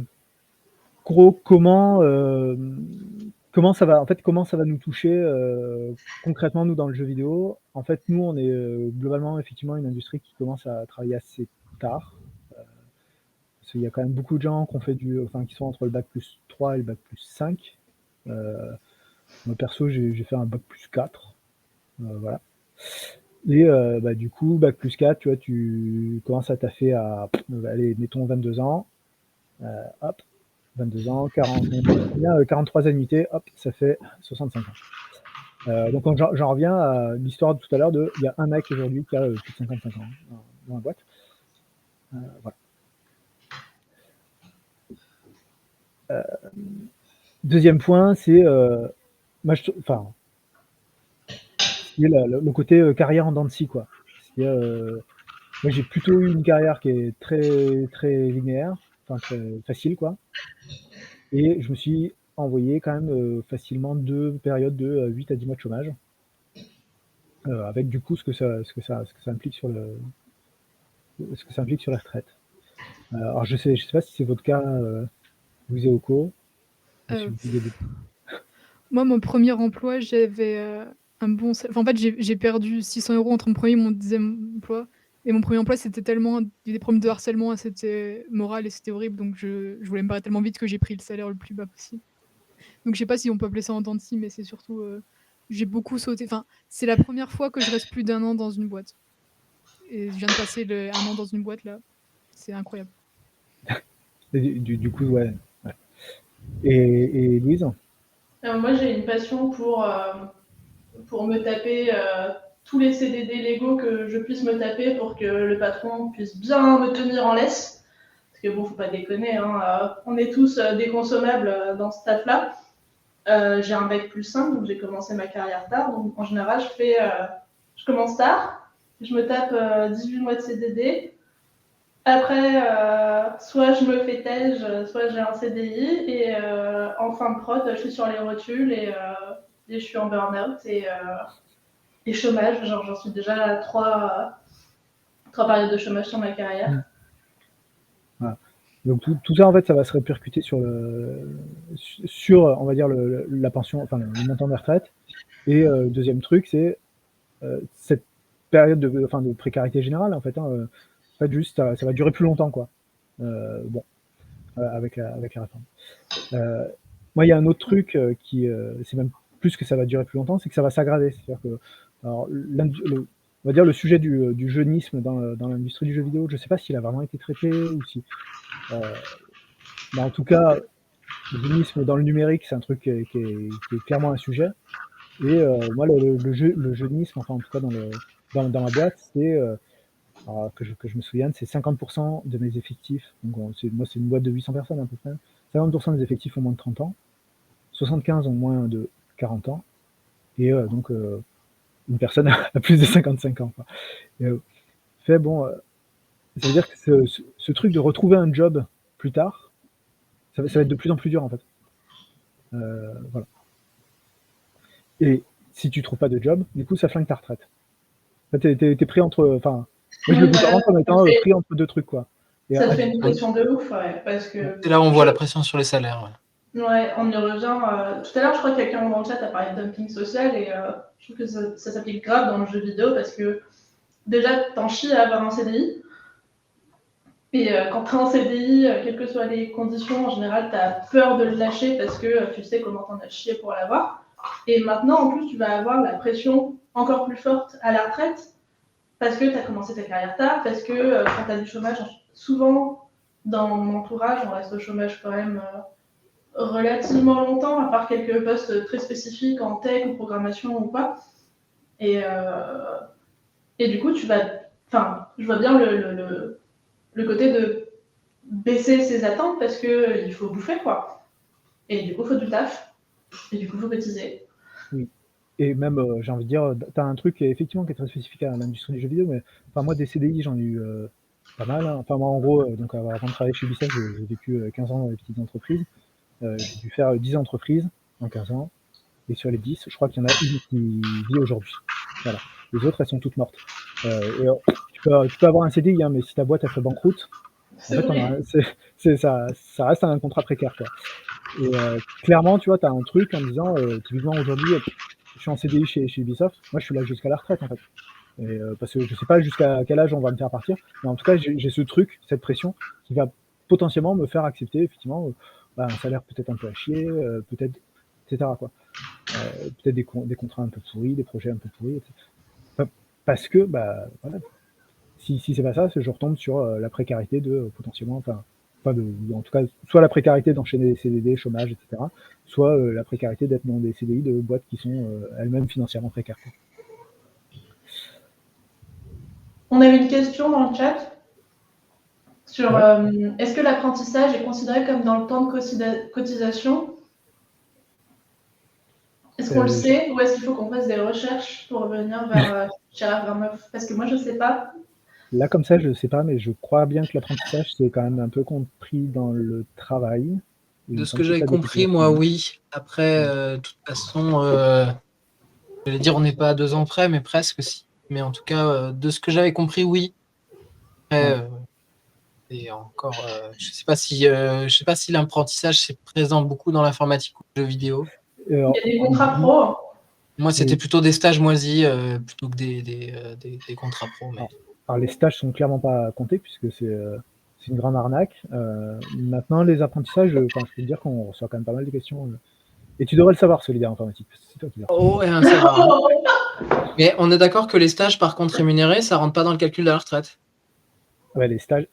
gros, comment ça va, en fait, comment ça va nous toucher concrètement, nous, dans le jeu vidéo? En fait, nous, on est globalement, effectivement, une industrie qui commence à travailler assez tard. Parce qu'il y a quand même beaucoup de gens qui sont entre le bac plus 3 et le bac plus 5. Moi, perso, j'ai fait un bac plus 4. Voilà. Et du coup, bac plus 4, tu vois, tu commences à taffer à, allez, mettons 22 ans. Hop, 22 ans, 43 annuités, hop, ça fait 65 ans. Donc j'en reviens à l'histoire de tout à l'heure il y a un mec aujourd'hui qui a plus de 55 ans dans la boîte. Voilà. Deuxième point, c'est le côté carrière en dents de scie, quoi. Moi, j'ai plutôt eu une carrière qui est très très linéaire, enfin très facile, quoi. Et je me suis envoyé quand même facilement 2 périodes de 8 à 10 mois de chômage. Avec du coup ce que ça implique sur la retraite. Alors je sais pas si c'est votre cas, vous et Oko. Moi, mon premier emploi, j'avais un bon. En fait, j'ai perdu 600 € entre mon premier et mon deuxième emploi. Et mon premier emploi, c'était tellement des problèmes de harcèlement, c'était moral et c'était horrible. Donc, je voulais me barrer tellement vite que j'ai pris le salaire le plus bas possible. Donc, je sais pas si on peut appeler ça en dents de scie, mais c'est surtout. J'ai beaucoup sauté. Enfin, c'est la première fois que je reste plus d'1 an dans une boîte. Et je viens de passer 1 an dans une boîte là. C'est incroyable. Et du coup, ouais. Et Louise? Moi, j'ai une passion pour me taper tous les CDD légaux que je puisse me taper pour que le patron puisse bien me tenir en laisse. Parce parce que bon, faut pas déconner, hein, on est tous des consommables dans ce taf-là. J'ai un bac +5, donc j'ai commencé ma carrière tard. Donc en général, je commence tard, je me tape 18 mois de CDD. Après, soit je me fais tège, soit j'ai un CDI, et en fin de prod, je suis sur les rotules et je suis en burn-out et chômage. Genre, j'en suis déjà à 3 périodes de chômage sur ma carrière. Voilà. Donc tout ça, en fait, ça va se répercuter sur, on va dire, la pension, enfin, le montant de retraite. Et deuxième truc, c'est cette période de précarité générale, en fait. En fait, juste, ça va durer plus longtemps, quoi. Bon, avec la réforme. Moi, il y a un autre truc qui, c'est même plus que ça va durer plus longtemps, c'est que ça va s'aggraver. C'est-à-dire que, alors, on va dire le sujet du jeunisme dans l'industrie du jeu vidéo, je ne sais pas s'il a vraiment été traité ou si. Mais en tout cas, le jeunisme dans le numérique, c'est un truc qui est clairement un sujet. Et moi, le jeunisme, enfin en tout cas dans ma boîte, c'est que je me souvienne, c'est 50% de mes effectifs. Donc moi, c'est une boîte de 800 personnes à peu près. 50% des effectifs ont moins de 30 ans, 75 ont moins de 40 ans, et donc une personne a plus de 55 ans. Et, ça veut dire que ce truc de retrouver un job plus tard, ça va être de plus en plus dur en fait. Voilà. Et si tu trouves pas de job, du coup, ça flingue ta retraite. T'es pris entre. Enfin, moi, je le dis vraiment comme étant pris entre deux trucs, quoi. Et ça te fait une pression de ouf, ouais, parce que. C'est là où on voit la pression sur les salaires. Ouais. Ouais, on y revient. Tout à l'heure, je crois que quelqu'un dans le chat a parlé de dumping social, et je trouve que ça s'applique grave dans le jeu vidéo, parce que déjà, t'en chies à avoir un CDI. Et quand tu es en CDI, quelles que soient les conditions, en général, tu as peur de le lâcher parce que tu sais comment t'en as chié pour l'avoir. Et maintenant, en plus, tu vas avoir la pression encore plus forte à la retraite parce que tu as commencé ta carrière tard, parce que quand tu as du chômage, souvent, dans mon entourage, on reste au chômage quand même relativement longtemps, à part quelques postes très spécifiques en tech ou programmation ou quoi. Et du coup, tu vas... Enfin, je vois bien le côté de baisser ses attentes parce que il faut bouffer, quoi. Et du coup, il faut du taf. Et du coup, il faut cotiser. Oui. Et même, j'ai envie de dire, tu as un truc effectivement qui est très spécifique à l'industrie du jeu vidéo, mais enfin, moi, des CDI, j'en ai eu pas mal. Hein. Enfin, moi, en gros, donc, avant de travailler chez Ubisoft, j'ai vécu 15 ans dans les petites entreprises. J'ai dû faire 10 entreprises en 15 ans. Et sur les 10, je crois qu'il y en a une qui vit aujourd'hui. Voilà. Les autres, elles sont toutes mortes. Tu peux avoir un CDI, hein, mais si ta boîte, elle fait banqueroute, en fait, ça reste un contrat précaire, quoi. Et clairement, tu vois, tu as un truc en disant, typiquement aujourd'hui, je suis en CDI chez Ubisoft, moi je suis là jusqu'à la retraite en fait. Et, parce que je sais pas jusqu'à quel âge on va me faire partir, mais en tout cas, j'ai ce truc, cette pression qui va potentiellement me faire accepter effectivement un salaire peut-être un peu à chier, peut-être, etc. Quoi. Peut-être des contrats un peu pourris, des projets un peu pourris, etc. Enfin, parce que, voilà, si c'est pas ça, je retombe sur la précarité de potentiellement, en tout cas, soit la précarité d'enchaîner des CDD, chômage, etc., soit la précarité d'être dans des CDI de boîtes qui sont elles-mêmes financièrement précaires. On avait une question dans le chat sur est-ce que l'apprentissage est considéré comme dans le temps de cotisation? Est-ce qu'on le sait ou est-ce qu'il faut qu'on fasse des recherches pour revenir vers Gérard Grameuf? Parce que moi, je ne sais pas. Là, comme ça, je ne sais pas, mais je crois bien que l'apprentissage, c'est quand même un peu compris dans le travail. De ce que j'avais compris, moi, oui. Après, de toute façon, j'allais dire on n'est pas à 2 ans près, mais presque si. Mais en tout cas, de ce que j'avais compris, oui. Après, et encore, je sais pas si l'apprentissage c'est présent beaucoup dans l'informatique ou le jeu vidéo. Il y a des contrats pro. Moi, c'était plutôt des stages moisis plutôt que des contrats pro. Mais... Alors, les stages sont clairement pas comptés puisque c'est une grande arnaque. Maintenant, les apprentissages, je peux te dire qu'on reçoit quand même pas mal de questions. Et tu devrais le savoir, Solidaire Informatique. C'est toi qui le Oh, ouais, ça va. Mais on est d'accord que les stages, par contre, rémunérés, ça rentre pas dans le calcul de la retraite. Ouais, les stages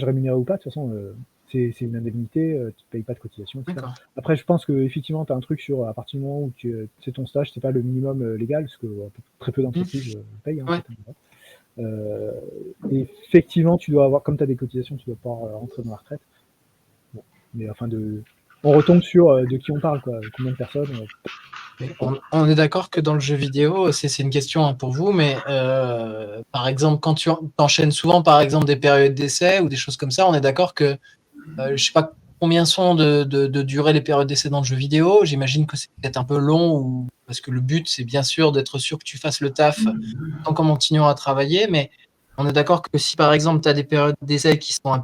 rémunérés ou pas, de toute façon, c'est une indemnité, tu ne payes pas de cotisation, etc. Après, je pense qu'effectivement, tu as un truc sur, à partir du moment où c'est ton stage, c'est pas le minimum légal, parce que très peu d'entreprises le payent. Hein, Et effectivement, tu dois avoir, comme tu as des cotisations, tu dois pas rentrer dans la retraite. Bon. Mais enfin, on retombe sur de qui on parle, quoi. Combien de personnes Mais on est d'accord que dans le jeu vidéo, c'est une question pour vous, mais par exemple, quand tu enchaînes souvent par exemple des périodes d'essai ou des choses comme ça, on est d'accord que je sais pas combien sont de durer les périodes d'essai dans le jeu vidéo. J'imagine que c'est peut-être un peu long, parce que le but c'est bien sûr d'être sûr que tu fasses le taf en continuant à travailler, mais on est d'accord que si par exemple tu as des périodes d'essai qui sont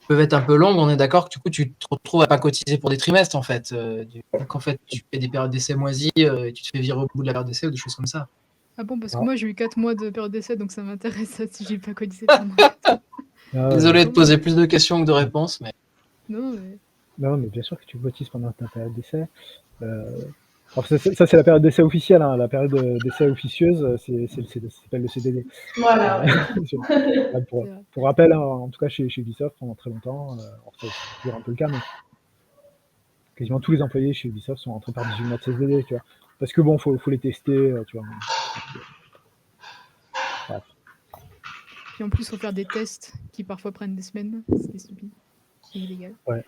peuvent être un peu longues, on est d'accord que du coup tu te retrouves à pas cotiser pour des trimestres en fait. Donc en fait tu fais des périodes d'essai moisies et tu te fais virer au bout de la période d'essai ou des choses comme ça. Ah bon, parce que Ah. moi j'ai eu 4 mois de période d'essai, donc ça m'intéresse ça, si j'ai pas cotisé pendant 4 mois. Désolé de poser plus de questions que de réponses, mais... Non, mais... Non, mais bien sûr que tu cotises pendant ta période d'essai. Alors ça, c'est la période d'essai officielle, hein. La période d'essai officieuse, ça s'appelle le CDD. Voilà. Pour rappel, hein, en tout cas chez Ubisoft, pendant très longtemps, c'est toujours un peu le cas, mais quasiment tous les employés chez Ubisoft sont rentrés par 18 mois de CDD, tu vois. Parce que bon, faut les tester, tu vois. Bref. Puis en plus, faut faire des tests qui parfois prennent des semaines. C'est stupide. C'est illégal. Ouais.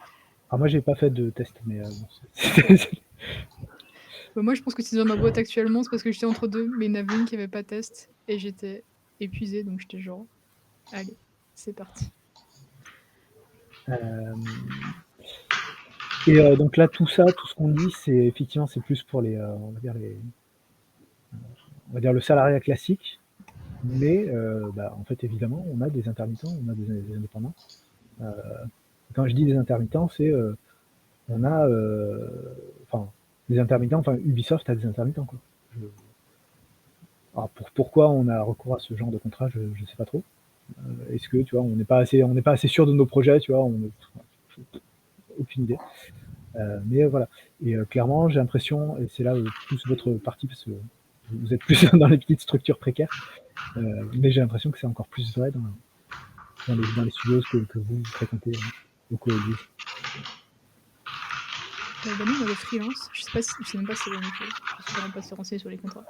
Alors moi, j'ai pas fait de test, mais Bah, moi, je pense que si dans ma boîte actuellement, c'est parce que j'étais entre deux, mais il y en avait une qui avait pas de test et j'étais épuisée, donc j'étais genre, allez, c'est parti. Et donc là, tout ça, tout ce qu'on dit, c'est effectivement, c'est plus pour on va dire le salariat classique. Mais en fait, évidemment, on a des intermittents, on a des indépendants. Quand je dis des intermittents, c'est on a des intermittents, enfin Ubisoft a des intermittents, quoi. Alors pourquoi on a recours à ce genre de contrat, je sais pas trop. Est-ce que tu vois, on n'est pas assez sûr de nos projets, tu vois, aucune idée. Mais voilà. Et clairement, j'ai l'impression, et c'est là plus votre partie, parce que vous êtes plus dans les petites structures précaires, mais j'ai l'impression que c'est encore plus vrai dans les studios que vous fréquentez au Call of Duty. Nous, on avait freelance. Je sais même pas si c'est la même chose. Je suis vraiment pas assez renseignée sur les contrats.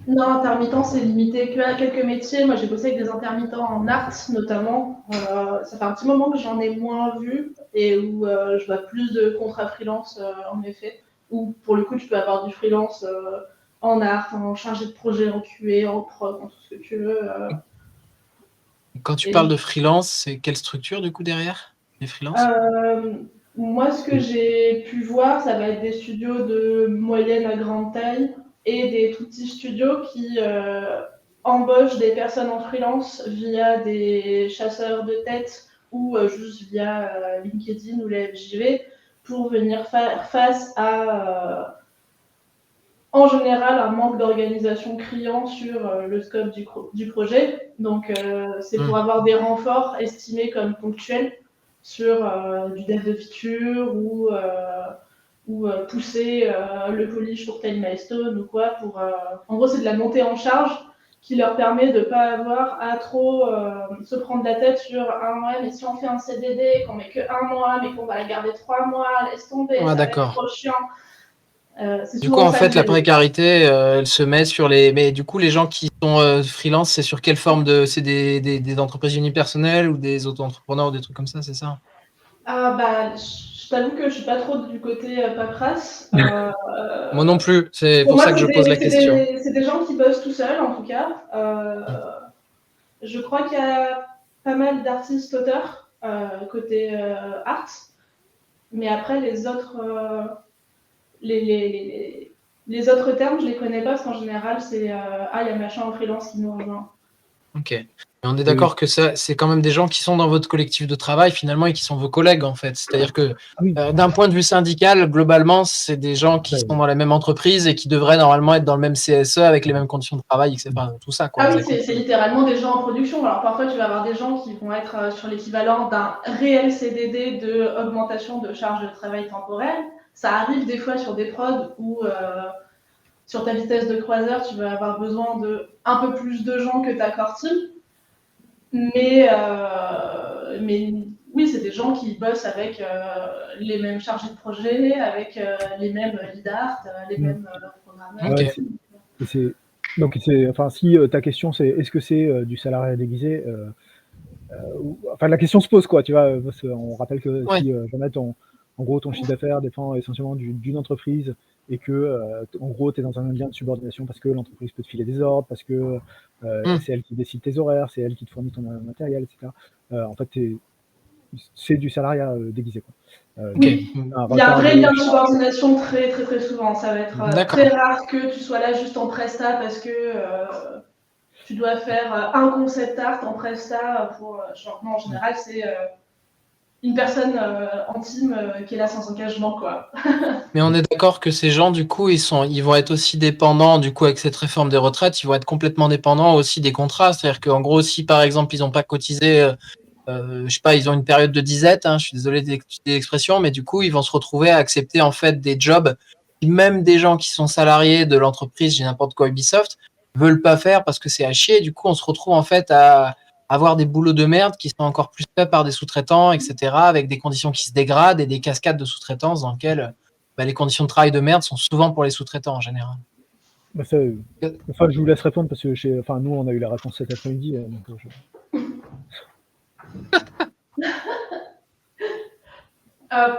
Non, intermittent, c'est limité que à quelques métiers. Moi, j'ai bossé avec des intermittents en art, notamment. Ça fait un petit moment que j'en ai moins vu et où je vois plus de contrats freelance, en effet. Où, pour le coup, tu peux avoir du freelance en art, en chargé de projet, en QA, en prod, en tout ce que tu veux. Quand tu parles de freelance, c'est quelle structure du coup derrière les freelances? Moi, ce que j'ai pu voir, ça va être des studios de moyenne à grande taille et des tout petits studios qui embauchent des personnes en freelance via des chasseurs de tête ou juste via LinkedIn ou les FJV pour venir faire face à, en général, un manque d'organisation criant sur le scope du projet. Donc, c'est pour avoir des renforts estimés comme ponctuels sur du dev de feature ou pousser le polish pour tel milestone ou quoi. En gros, c'est de la montée en charge qui leur permet de ne pas avoir à trop se prendre la tête sur ouais, mais si on fait un CDD, qu'on met que 1 mois, mais qu'on va la garder 3 mois, laisse tomber, ça va être trop chiant. Du coup, en fait, la précarité, elle se met sur les... Mais du coup, les gens qui sont freelance, c'est sur quelle forme de... C'est des entreprises unipersonnelles ou des auto-entrepreneurs ou des trucs comme ça, c'est ça? Je t'avoue que je suis pas trop du côté paperasse. Moi non plus, c'est pour ça que je pose la question. C'est des gens qui bossent tout seuls, en tout cas. Je crois qu'il y a pas mal d'artistes auteurs côté art, mais après les autres... Les autres termes, je les connais pas parce qu'en général, c'est il y a machin en freelance qui nous rejoint. Ok. Mais on est d'accord que ça, c'est quand même des gens qui sont dans votre collectif de travail finalement et qui sont vos collègues en fait. C'est-à-dire que d'un point de vue syndical, globalement, c'est des gens qui sont dans la même entreprise et qui devraient normalement être dans le même CSE avec les mêmes conditions de travail, etc. Tout ça, quoi. Ah oui, c'est littéralement des gens en production. Alors parfois, tu vas avoir des gens qui vont être sur l'équivalent d'un réel CDD de augmentation de charge de travail temporaire. Ça arrive des fois sur des prods où sur ta vitesse de croiseur, tu vas avoir besoin de un peu plus de gens que ta core team. Mais oui, c'est des gens qui bossent avec les mêmes chargés de projet, avec les mêmes lead art, les mêmes programmeurs. Ouais, Donc, si ta question c'est est-ce que c'est du salariat déguisé, enfin la question se pose quoi, tu vois, parce qu'on rappelle que Ouais. si jamais en gros ton chiffre d'affaires dépend essentiellement d'une entreprise et que en gros tu es dans un lien de subordination parce que l'entreprise peut te filer des ordres, parce que c'est elle qui décide tes horaires, c'est elle qui te fournit ton matériel, etc. En fait, c'est du salariat déguisé quoi. Oui, Un il y a un retard vrai de lien de subordination très très très souvent. Ça va être D'accord. très rare que tu sois là juste en presta parce que tu dois faire un concept art en presta pour. Genre, non, en général, c'est une personne en team qui est là sans engagement, quoi. Mais on est d'accord que ces gens, du coup, ils vont être aussi dépendants, du coup, avec cette réforme des retraites, ils vont être complètement dépendants aussi des contrats. C'est-à-dire qu'en gros, si par exemple, ils n'ont pas cotisé, je sais pas, ils ont une période de disette, hein, je suis désolé d'utiliser l'expression, mais du coup, ils vont se retrouver à accepter en fait des jobs, même des gens qui sont salariés de l'entreprise, j'ai n'importe quoi, Ubisoft, veulent pas faire parce que c'est à chier. Du coup, on se retrouve en fait à avoir des boulots de merde qui sont encore plus faits par des sous-traitants, etc., avec des conditions qui se dégradent et des cascades de sous-traitance dans lesquelles les conditions de travail de merde sont souvent pour les sous-traitants en général. Bah ça, je vous laisse répondre parce que nous on a eu la réponse cet après-midi.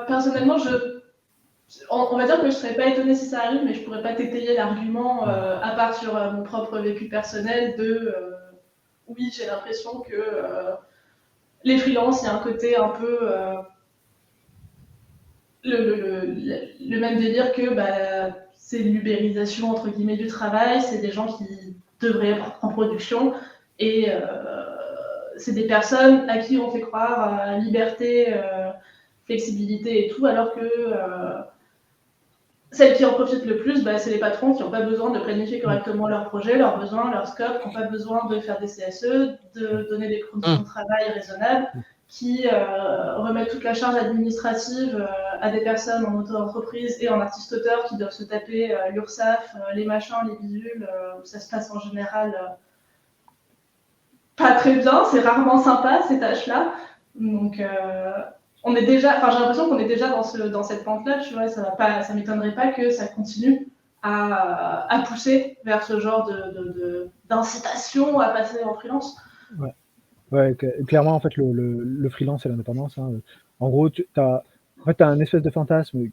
Personnellement, on va dire que je ne serais pas étonnée si ça arrive, mais je ne pourrais pas t'étayer l'argument, à part sur mon propre vécu personnel, de oui, j'ai l'impression que les freelances, il y a un côté un peu le même délire que c'est l'ubérisation entre guillemets du travail, c'est des gens qui devraient être en production et c'est des personnes à qui on fait croire liberté, flexibilité et tout, alors que celles qui en profitent le plus, c'est les patrons qui n'ont pas besoin de planifier correctement leurs projets, leurs besoins, leurs scopes, qui n'ont pas besoin de faire des CSE, de donner des conditions de travail raisonnables, qui remettent toute la charge administrative à des personnes en auto-entreprise et en artiste-auteur qui doivent se taper l'URSSAF, les machins, les bidules, où ça se passe en général pas très bien, c'est rarement sympa ces tâches-là. Donc on est déjà, j'ai l'impression qu'on est déjà dans cette pente-là, tu vois, ça m'étonnerait pas que ça continue à pousser vers ce genre d'incitation à passer en freelance. Ouais, clairement, en fait, le freelance et l'indépendance, hein, en gros, t'as un espèce de fantasme,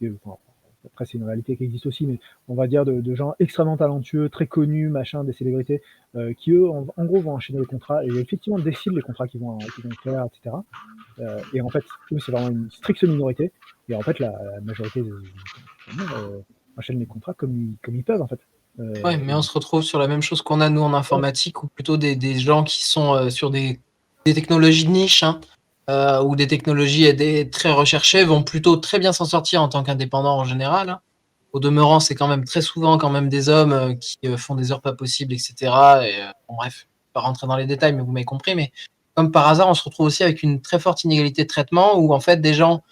après c'est une réalité qui existe aussi, mais on va dire de gens extrêmement talentueux, très connus, machin, des célébrités, qui eux, en gros, vont enchaîner les contrats et effectivement décident les contrats qu'ils vont faire, etc. Et en fait, eux, c'est vraiment une stricte minorité. Et en fait, la majorité enchaînent les contrats comme ils peuvent, en fait. Ouais, mais on se retrouve sur la même chose qu'on a nous en informatique, ou plutôt des gens qui sont sur des technologies de niche, hein, ou des technologies très recherchées, vont plutôt très bien s'en sortir en tant qu'indépendants en général, hein. Au demeurant, c'est quand même très souvent quand même des hommes qui font des heures pas possibles, etc. Et bon, bref, pas rentrer dans les détails, mais vous m'avez compris. Mais comme par hasard, on se retrouve aussi avec une très forte inégalité de traitement où en fait des gens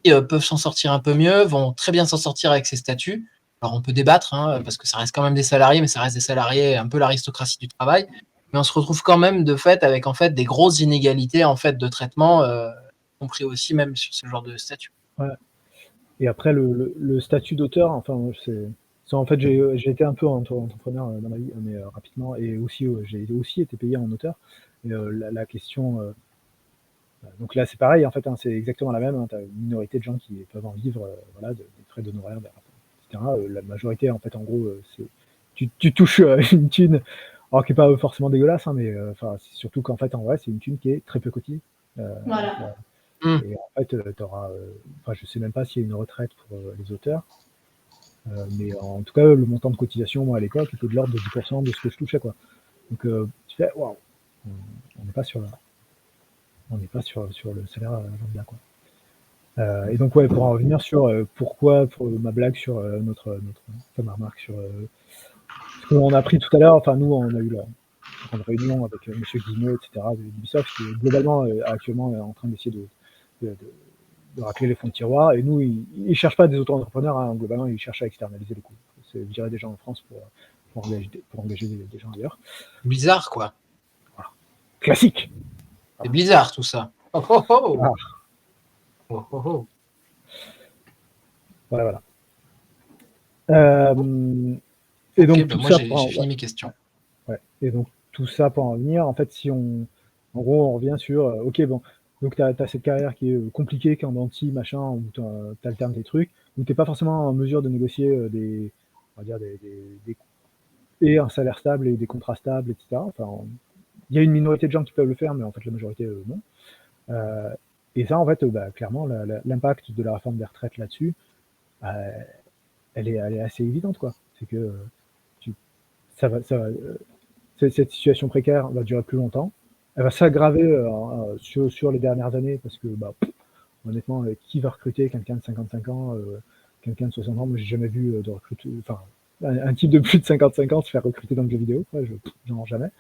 qui peuvent s'en sortir un peu mieux vont très bien s'en sortir avec ces statuts. Alors on peut débattre, hein, parce que ça reste quand même des salariés, mais ça reste des salariés, un peu l'aristocratie du travail. Mais on se retrouve quand même de fait avec en fait des grosses inégalités en fait de traitement, compris aussi même sur ce genre de statut. Ouais. Et après, le statut d'auteur, enfin, en fait, j'ai été un peu entrepreneur dans ma vie, mais rapidement, et aussi, j'ai aussi été payé en auteur. Et la question, donc là, c'est pareil, en fait, hein, c'est exactement la même. Hein, tu as une minorité de gens qui peuvent en vivre, voilà, des frais d'honoraires, etc. La majorité, en fait, en gros, tu touches une thune, alors qui n'est pas forcément dégueulasse, hein, mais c'est surtout qu'en fait, en vrai, c'est une thune qui est très peu cotisée. Voilà. Et en fait, tu auras, je sais même pas s'il y a une retraite pour les auteurs, mais en tout cas, le montant de cotisation, moi, à l'époque, était de l'ordre de 10% de ce que je touchais, quoi. Donc, tu fais, waouh, on n'est pas sur le salaire lambda, quoi. Et donc, ouais, pour en revenir sur pourquoi, pour ma blague sur ma remarque sur ce qu'on a appris tout à l'heure, enfin, nous, on a eu la grande réunion avec Monsieur Guillemot, etc., de Ubisoft, qui est globalement actuellement en train d'essayer de racler les fonds de tiroir. Et nous, ils ne cherchent pas des auto-entrepreneurs, hein, globalement, ils cherchent à externaliser les coûts. C'est virer des gens en France pour engager des gens ailleurs. Bizarre, quoi. Voilà. Classique. C'est bizarre tout ça. Oh, oh, oh. Ah. Oh, oh, oh. Voilà. Et donc, Ok, moi j'ai fini mes questions. Ouais. Et donc, tout ça pour en venir, en fait, en gros, on revient sur, ok, bon, donc tu as cette carrière qui est compliquée, qui est en denti, machin, où tu alternes tes trucs, où tu n'es pas forcément en mesure de négocier on va dire et un salaire stable et des contrats stables, etc. Enfin, il y a une minorité de gens qui peuvent le faire, mais en fait, la majorité, non. Et ça, en fait, clairement, l'impact de la réforme des retraites là-dessus, elle est assez évidente, quoi. C'est que cette situation précaire va durer plus longtemps. Elle va s'aggraver sur les dernières années parce que, honnêtement, qui va recruter quelqu'un de 55 ans, quelqu'un de 60 ans? Moi, j'ai jamais vu de recruter, enfin, un type de plus de 55 ans se faire recruter dans le jeu vidéo, quoi, genre jamais.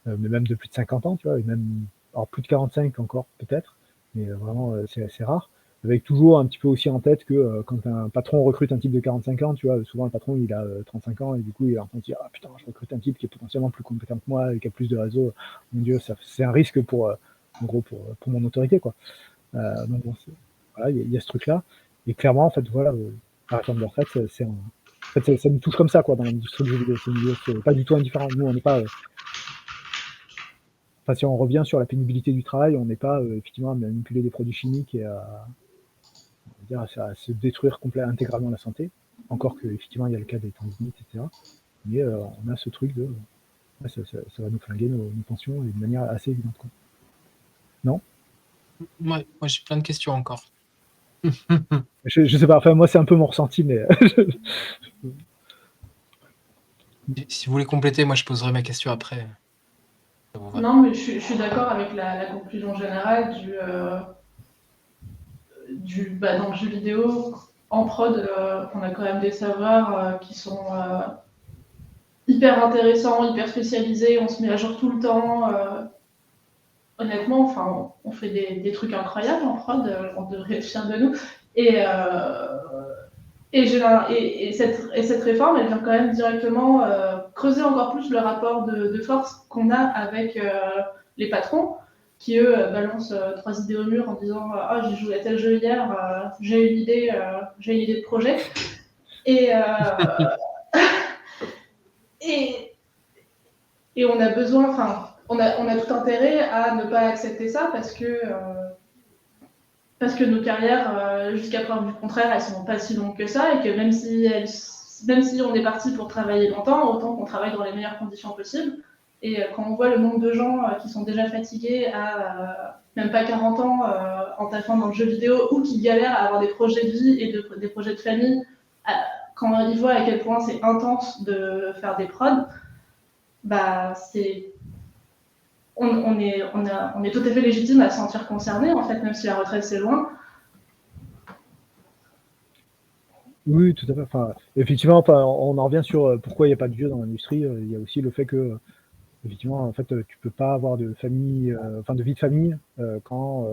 Mais même de plus de 50 ans, tu vois, et même, alors plus de 45 encore, peut-être, mais vraiment, c'est assez rare. Avec toujours un petit peu aussi en tête que quand un patron recrute un type de 45 ans, tu vois, souvent le patron il a 35 ans et du coup il est en train de dire ah putain, je recrute un type qui est potentiellement plus compétent que moi et qui a plus de réseau. Mon Dieu, c'est un risque en gros pour mon autorité, quoi. Donc bon, voilà, il y a ce truc-là. Et clairement, en fait, voilà, la réforme de retraite, en fait, ça nous touche comme ça, quoi, dans l'industrie du jeu vidéo. C'est pas du tout indifférent. Nous, on n'est pas. Enfin, si on revient sur la pénibilité du travail, on n'est pas effectivement à manipuler des produits chimiques et à se détruire intégralement la santé. Encore que effectivement il y a le cas des tendinites, etc. Mais on a ce truc de ça va nous flinguer nos pensions et de manière assez évidente, quoi. Non? Moi j'ai plein de questions encore. Je sais pas, enfin moi c'est un peu mon ressenti, mais Si vous voulez compléter, moi je poserai ma question après. Non, mais je suis d'accord avec la conclusion générale dans le jeu vidéo, en prod, on a quand même des savoirs qui sont hyper intéressants, hyper spécialisés, on se met à jour tout le temps. Honnêtement, enfin, on fait des trucs incroyables en prod, on devrait être fiers de nous. Et cette réforme, elle vient quand même directement creuser encore plus le rapport de force qu'on a avec les patrons, qui eux balancent 3 idées au mur en disant ah, j'ai joué à tel jeu hier, j'ai une idée de projet. Et, et on a besoin, enfin, on a tout intérêt à ne pas accepter ça parce que nos carrières, jusqu'à preuve du contraire, elles sont pas si longues que ça, et que même si on est parti pour travailler longtemps, autant qu'on travaille dans les meilleures conditions possibles. Et quand on voit le nombre de gens qui sont déjà fatigués à même pas 40 ans en taffant dans le jeu vidéo, ou qui galèrent à avoir des projets de vie et des projets de famille, quand ils voient à quel point c'est intense de faire des prods, on est tout à fait légitime à se sentir concerné, en fait, même si la retraite c'est loin. oui, tout à fait. Enfin, effectivement, on en revient sur pourquoi il n'y a pas de vieux dans l'industrie. Il y a aussi le fait que, effectivement, en fait, tu peux pas avoir de famille, de vie de famille quand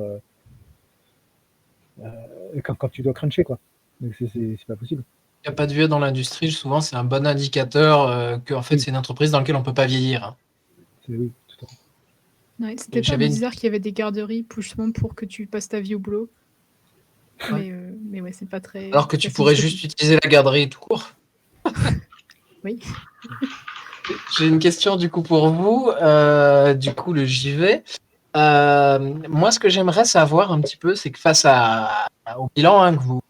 tu dois cruncher, quoi. Donc c'est pas possible. Il n'y a pas de vieux dans l'industrie, souvent c'est un bon indicateur que en fait, c'est une entreprise dans laquelle on ne peut pas vieillir. Oui, tout à fait. Ouais, c'était pas bizarre qu'il y avait des garderies justement pour que tu passes ta vie au boulot. Ouais. Mais ouais, c'est pas très. Alors que tu pourrais juste utiliser la garderie tout court. Oui. J'ai une question du coup pour vous. Du coup, le JV. Moi, ce que j'aimerais savoir un petit peu, c'est que face au bilan que vous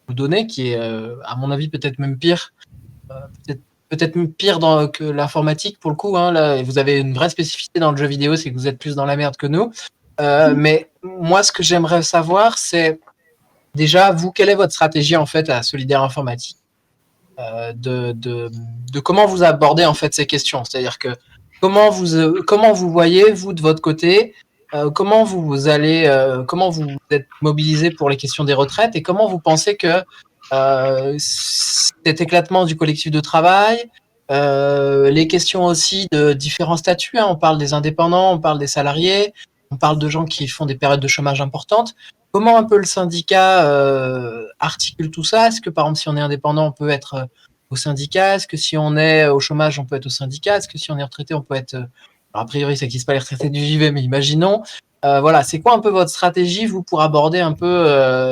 donnez, qui est, à mon avis, peut-être même pire, peut-être même pire que l'informatique pour le coup. Là, vous avez une vraie spécificité dans le jeu vidéo, c'est que vous êtes plus dans la merde que nous. Mais moi, ce que j'aimerais savoir, c'est déjà, vous, quelle est votre stratégie en fait à Solidaire Informatique de comment vous abordez en fait ces questions, c'est-à-dire que comment vous voyez vous de votre côté, comment vous êtes mobilisé pour les questions des retraites et comment vous pensez que cet éclatement du collectif de travail, les questions aussi de différents statuts, on parle des indépendants, on parle des salariés, on parle de gens qui font des périodes de chômage importantes. Comment un peu le syndicat articule tout ça? Est-ce que par exemple si on est indépendant on peut être au syndicat? Est-ce que si on est au chômage on peut être au syndicat? Est-ce que si on est retraité on peut être... Alors a priori ça n'existe pas les retraités du JV, mais imaginons. Voilà, c'est quoi un peu votre stratégie vous pour aborder un peu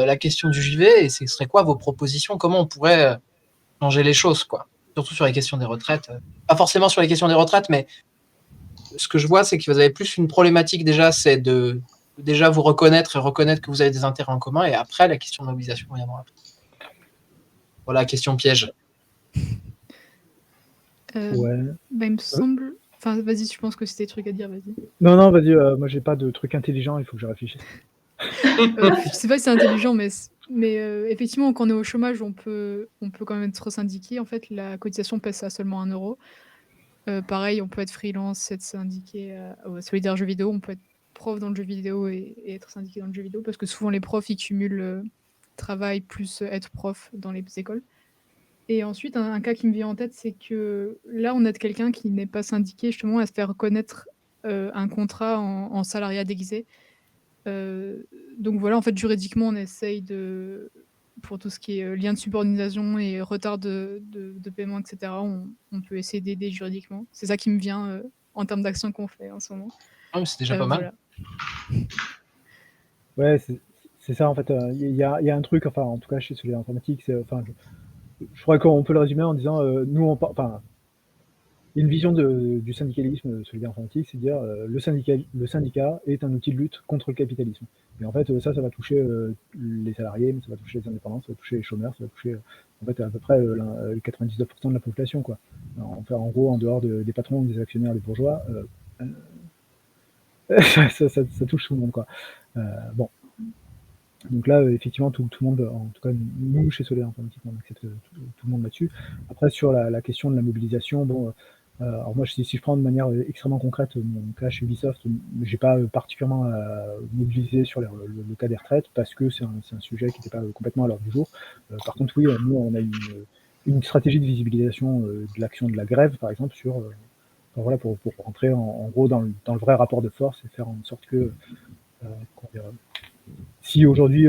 la question du JV et ce serait quoi vos propositions? Comment on pourrait changer les choses, quoi? surtout sur les questions des retraites. Pas forcément sur les questions des retraites, mais ce que je vois, c'est que vous avez plus une problématique déjà, c'est de déjà vous reconnaître et reconnaître que vous avez des intérêts en commun, et après, la question de mobilisation viendra après. Voilà, question piège. Ouais. Bah, il me semble... Enfin, vas-y, je pense que c'était des trucs à dire, vas-y. Non, vas-y, moi j'ai pas de truc intelligent, il faut que je réfléchisse. Je sais pas si c'est intelligent, mais effectivement, quand on est au chômage, on peut quand même être syndiqué. En fait, la cotisation pèse à seulement 1 euro. Pareil, on peut être freelance, être syndiqué au Solidaire Jeux Vidéo. On peut être prof dans le jeu vidéo et être syndiqué dans le jeu vidéo, parce que souvent les profs, ils cumulent travail plus être prof dans les écoles. Et ensuite, un cas qui me vient en tête, c'est que là, on aide quelqu'un qui n'est pas syndiqué justement à se faire reconnaître un contrat en salariat déguisé. Donc voilà, en fait, juridiquement, on essaye de, pour tout ce qui est lien de subordination et retard de paiement, etc., on peut essayer d'aider juridiquement. C'est ça qui me vient en termes d'action qu'on fait en ce moment. Ah, mais c'est déjà pas mal. Voilà. Ouais, c'est ça en fait. Il y a un truc, enfin en tout cas chez Solidaire Informatique, je crois qu'on peut le résumer en disant, nous enfin, il y a une vision du syndicalisme Solidaire Informatique, c'est de dire le syndicat est un outil de lutte contre le capitalisme. Et en fait, ça va toucher les salariés, mais ça va toucher les indépendants, ça va toucher les chômeurs, ça va toucher en fait à peu près 99% de la population, quoi. En gros, en dehors des patrons, des actionnaires, des bourgeois, ça touche tout le monde, quoi. Bon. Donc là, effectivement, tout le monde, en tout cas nous chez Solidaire Informatique, on accepte tout le monde là-dessus. Après, sur la question de la mobilisation, bon, alors moi, si je prends de manière extrêmement concrète mon cas chez Ubisoft, j'ai pas particulièrement mobilisé sur le cas des retraites parce que c'est un sujet qui n'était pas complètement à l'ordre du jour. Par contre, oui, nous, on a une stratégie de visibilisation de l'action de la grève, par exemple, voilà, pour rentrer en gros dans le vrai rapport de force et faire en sorte que si aujourd'hui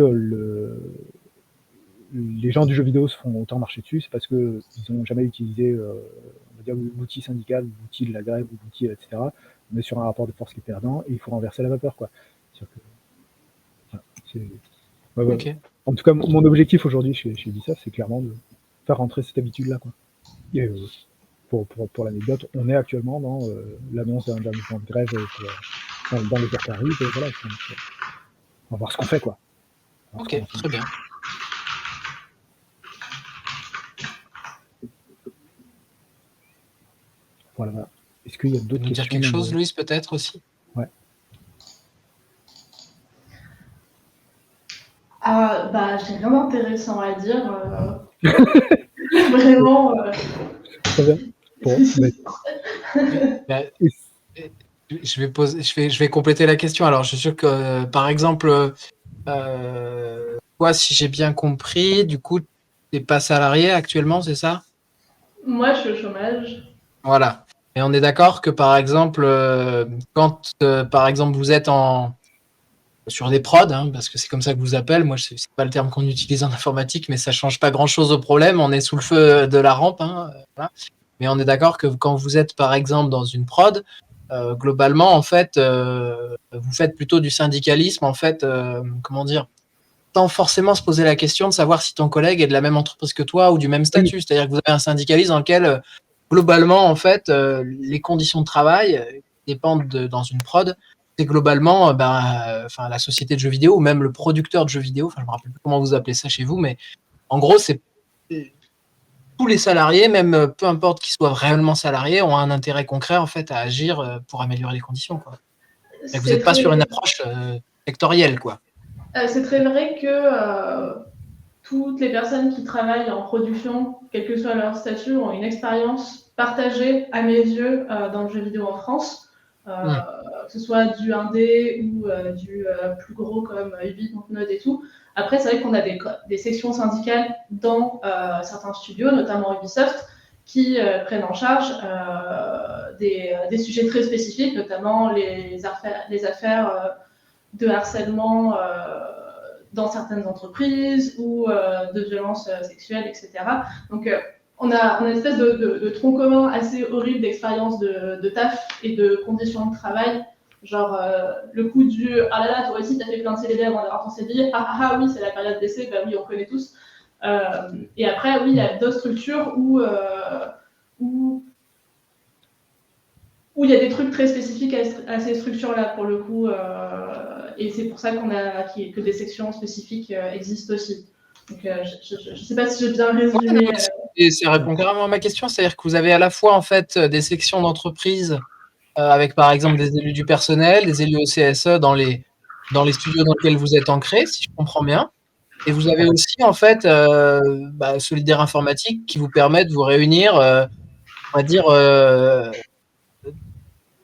les gens du jeu vidéo se font autant marcher dessus, c'est parce qu'ils n'ont jamais utilisé on va dire, l'outil syndical, l'outil de la grève, l'outil, etc. On est sur un rapport de force qui est perdant et il faut renverser la vapeur, quoi. Ouais. Ok. En tout cas, mon objectif aujourd'hui chez Ubisoft, c'est clairement de faire rentrer cette habitude-là, quoi. Et, pour l'anecdote, on est actuellement dans l'annonce d'un mouvement de grève dans les heures qui arrivent, et voilà, on va voir ce qu'on fait, quoi. Ok, très bien. Voilà. Est-ce qu'il y a d'autres questions? Dire quelque chose, Louise, peut-être aussi? Ouais. J'ai rien d'intéressant à dire. Vraiment. Très bien. Bon, je vais compléter la question. Alors, je suis sûr que, par exemple, toi, si j'ai bien compris, du coup, tu n'es pas salarié actuellement, c'est ça? Moi, je suis au chômage. Voilà. Et on est d'accord que, par exemple, quand, par exemple, vous êtes sur des prods, hein, parce que c'est comme ça que vous appelle. Moi, c'est pas le terme qu'on utilise en informatique, mais ça change pas grand-chose au problème. On est sous le feu de la rampe, hein, voilà. Mais on est d'accord que quand vous êtes, par exemple, dans une prod, globalement, en fait, vous faites plutôt du syndicalisme, en fait, comment dire, sans forcément se poser la question de savoir si ton collègue est de la même entreprise que toi ou du même statut. Oui. C'est-à-dire que vous avez un syndicalisme dans lequel, globalement, en fait, les conditions de travail dépendent dans une prod. C'est globalement la société de jeux vidéo ou même le producteur de jeux vidéo, je ne me rappelle plus comment vous appelez ça chez vous, mais en gros, c'est tous les salariés, même peu importe qu'ils soient réellement salariés, ont un intérêt concret en fait à agir pour améliorer les conditions, quoi. Vous n'êtes pas sur une approche sectorielle, quoi. C'est très vrai que toutes les personnes qui travaillent en production, quel que soit leur statut, ont une expérience partagée, à mes yeux, dans le jeu vidéo en France. Que ce soit du indé ou du plus gros comme Ubi, Node et tout. Après, c'est vrai qu'on a des sections syndicales dans certains studios, notamment Ubisoft, qui prennent en charge des sujets très spécifiques, notamment les affaires de harcèlement dans certaines entreprises ou de violences sexuelles, etc. Donc, on a une espèce de tronc commun assez horrible d'expérience de taf et de conditions de travail. Genre, le coup du « Ah là là, toi aussi, t'as fait plein de CDD avant d'avoir ton CDI. Ah oui, c'est la période d'essai. » Bah oui, on connaît tous. Et après, oui, il y a d'autres structures où il y a des trucs très spécifiques à ces structures-là, pour le coup. Et c'est pour ça que des sections spécifiques existent aussi. Donc, je ne sais pas si j'ai bien résumé. Et ça répond carrément à ma question, c'est-à-dire que vous avez à la fois en fait des sections d'entreprise avec par exemple des élus du personnel, des élus au CSE dans les studios dans lesquels vous êtes ancrés, si je comprends bien. Et vous avez aussi en fait Solidaire Informatique qui vous permet de vous réunir, on va dire,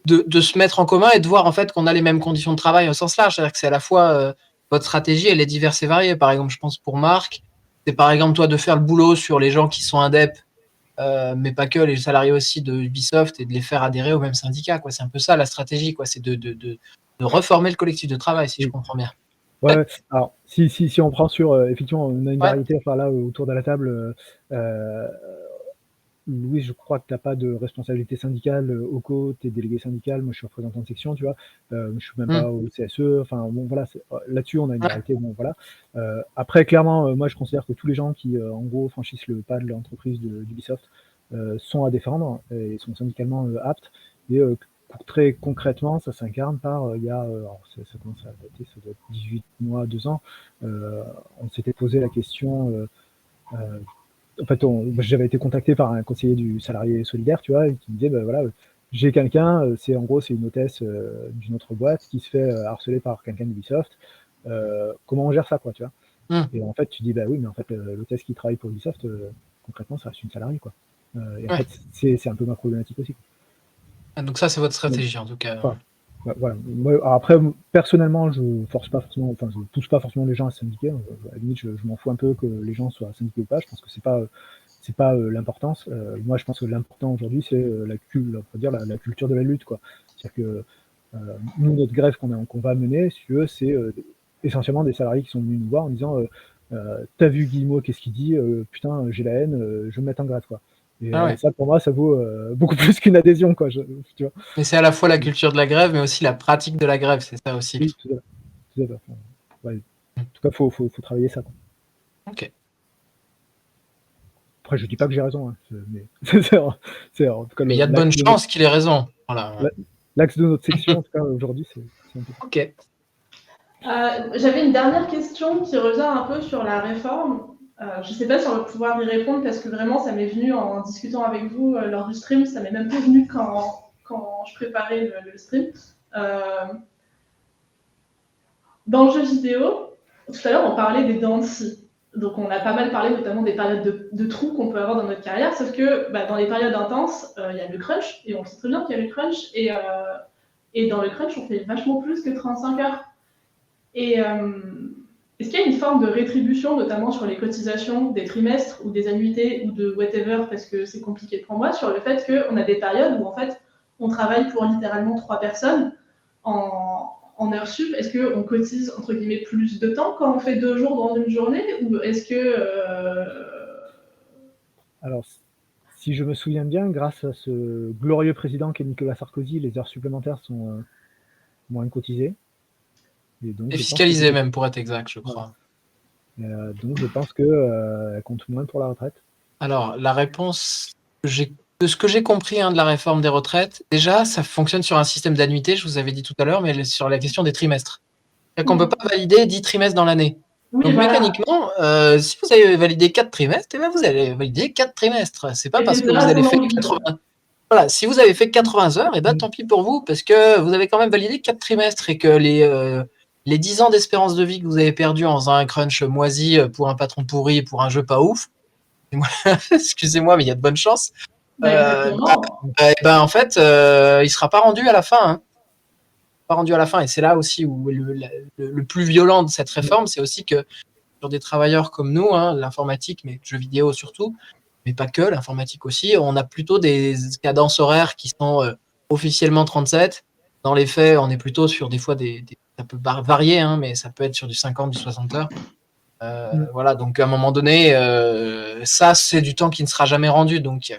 de se mettre en commun et de voir en fait qu'on a les mêmes conditions de travail au sens large. C'est-à-dire que c'est à la fois votre stratégie, elle est diverse et variée. Par exemple, je pense pour Marc, c'est par exemple toi de faire le boulot sur les gens qui sont indep, mais pas que, les salariés aussi de Ubisoft et de les faire adhérer au même syndicat, quoi. C'est un peu ça la stratégie, quoi. C'est de reformer le collectif de travail, si je comprends bien. Ouais. Alors, si on prend sur, effectivement, on a une variété, enfin là, autour de la table, Louis, je crois que tu n'as pas de responsabilité syndicale, OCO, tu es délégué syndical, moi je suis représentant de section, tu vois, je suis même pas au CSE, enfin bon voilà, là-dessus on a une variété, bon voilà. Après, clairement, moi je considère que tous les gens qui, en gros, franchissent le pas de l'entreprise d'Ubisoft sont à défendre et sont syndicalement aptes. Et très concrètement, ça s'incarne par, il y a, alors ça commence à dater, ça doit être 18 mois, 2 ans, on s'était posé la question, en fait, j'avais été contacté par un conseiller du salarié solidaire, tu vois, qui me disait, voilà, j'ai quelqu'un, c'est une hôtesse d'une autre boîte qui se fait harceler par quelqu'un d'Ubisoft. Comment on gère ça, quoi, tu vois? Et en fait, tu dis, bah oui, mais en fait, l'hôtesse qui travaille pour Ubisoft, concrètement, ça reste une salariée, quoi. Et en fait, c'est un peu ma problématique aussi, quoi. Donc ça, c'est votre stratégie, en tout cas. Enfin, voilà. Moi, après, personnellement, je pousse pas forcément les gens à se syndiquer. À la limite, je m'en fous un peu que les gens soient syndiqués ou pas. Je pense que c'est pas l'importance. Moi, je pense que l'important aujourd'hui, c'est la culture de la lutte, quoi. C'est-à-dire que nous, notre grève qu'on va mener, si tu veux, c'est essentiellement des salariés qui sont venus nous voir en disant t'as vu Guillemot, qu'est-ce qu'il dit, putain, j'ai la haine, je vais me mettre en grève, quoi. Et ça, pour moi, ça vaut beaucoup plus qu'une adhésion, quoi. Tu vois. Mais c'est à la fois la culture de la grève, mais aussi la pratique de la grève, c'est ça aussi. Oui, tout à fait. Ouais. En tout cas, faut travailler ça, quoi. Ok. Après, je dis pas que j'ai raison, hein, mais en tout cas, mais il y a de bonnes chances qu'il ait raison. Voilà. L'axe de notre section, en tout cas, aujourd'hui, c'est un peu ça. Ok. J'avais une dernière question qui revient un peu sur la réforme. Je ne sais pas si on va pouvoir y répondre parce que vraiment, ça m'est venu en discutant avec vous lors du stream. Ça m'est même pas venu quand je préparais le stream. Dans le jeu vidéo, tout à l'heure, on parlait des dents de scie. Donc, on a pas mal parlé notamment des périodes de trous qu'on peut avoir dans notre carrière. Sauf que dans les périodes intenses, il y a le crunch. Et on sait très bien qu'il y a le crunch. Et dans le crunch, on fait vachement plus que 35 heures. Et est-ce qu'il y a une forme de rétribution, notamment sur les cotisations des trimestres ou des annuités ou de whatever, parce que c'est compliqué pour moi, sur le fait qu'on a des périodes où en fait on travaille pour littéralement 3 personnes en heures sup? Est-ce qu'on cotise entre guillemets plus de temps quand on fait 2 jours dans une journée, ou est-ce que Alors, si je me souviens bien, grâce à ce glorieux président qu'est Nicolas Sarkozy, les heures supplémentaires sont moins cotisées. Et fiscalisées même, pour être exact, je crois. Donc, je pense qu'elle compte moins pour la retraite. Alors, la réponse, de ce que j'ai compris de la réforme des retraites, déjà, ça fonctionne sur un système d'annuité, je vous avais dit tout à l'heure, mais sur la question des trimestres. C'est-à-dire qu'on ne peut pas valider 10 trimestres dans l'année. Oui, donc, voilà. mécaniquement, si vous avez validé 4 trimestres, vous allez valider 4 trimestres. C'est pas parce que vous avez fait 80... Voilà, si vous avez fait 80 heures, tant pis pour vous, parce que vous avez quand même validé 4 trimestres et que les 10 ans d'espérance de vie que vous avez perdu en faisant un crunch moisi pour un patron pourri et pour un jeu pas ouf, excusez-moi, mais il y a de bonnes chances. En fait, il sera pas rendu à la fin. Hein. Pas rendu à la fin. Et c'est là aussi où le plus violent de cette réforme, c'est aussi que sur des travailleurs comme nous, l'informatique, mais jeux vidéo surtout, mais pas que, l'informatique aussi, on a plutôt des cadences horaires qui sont officiellement 37. Dans les faits, on est plutôt sur des fois ça peut varier, mais ça peut être sur du 50, du 60 heures. Voilà, donc à un moment donné, ça, c'est du temps qui ne sera jamais rendu. Donc, il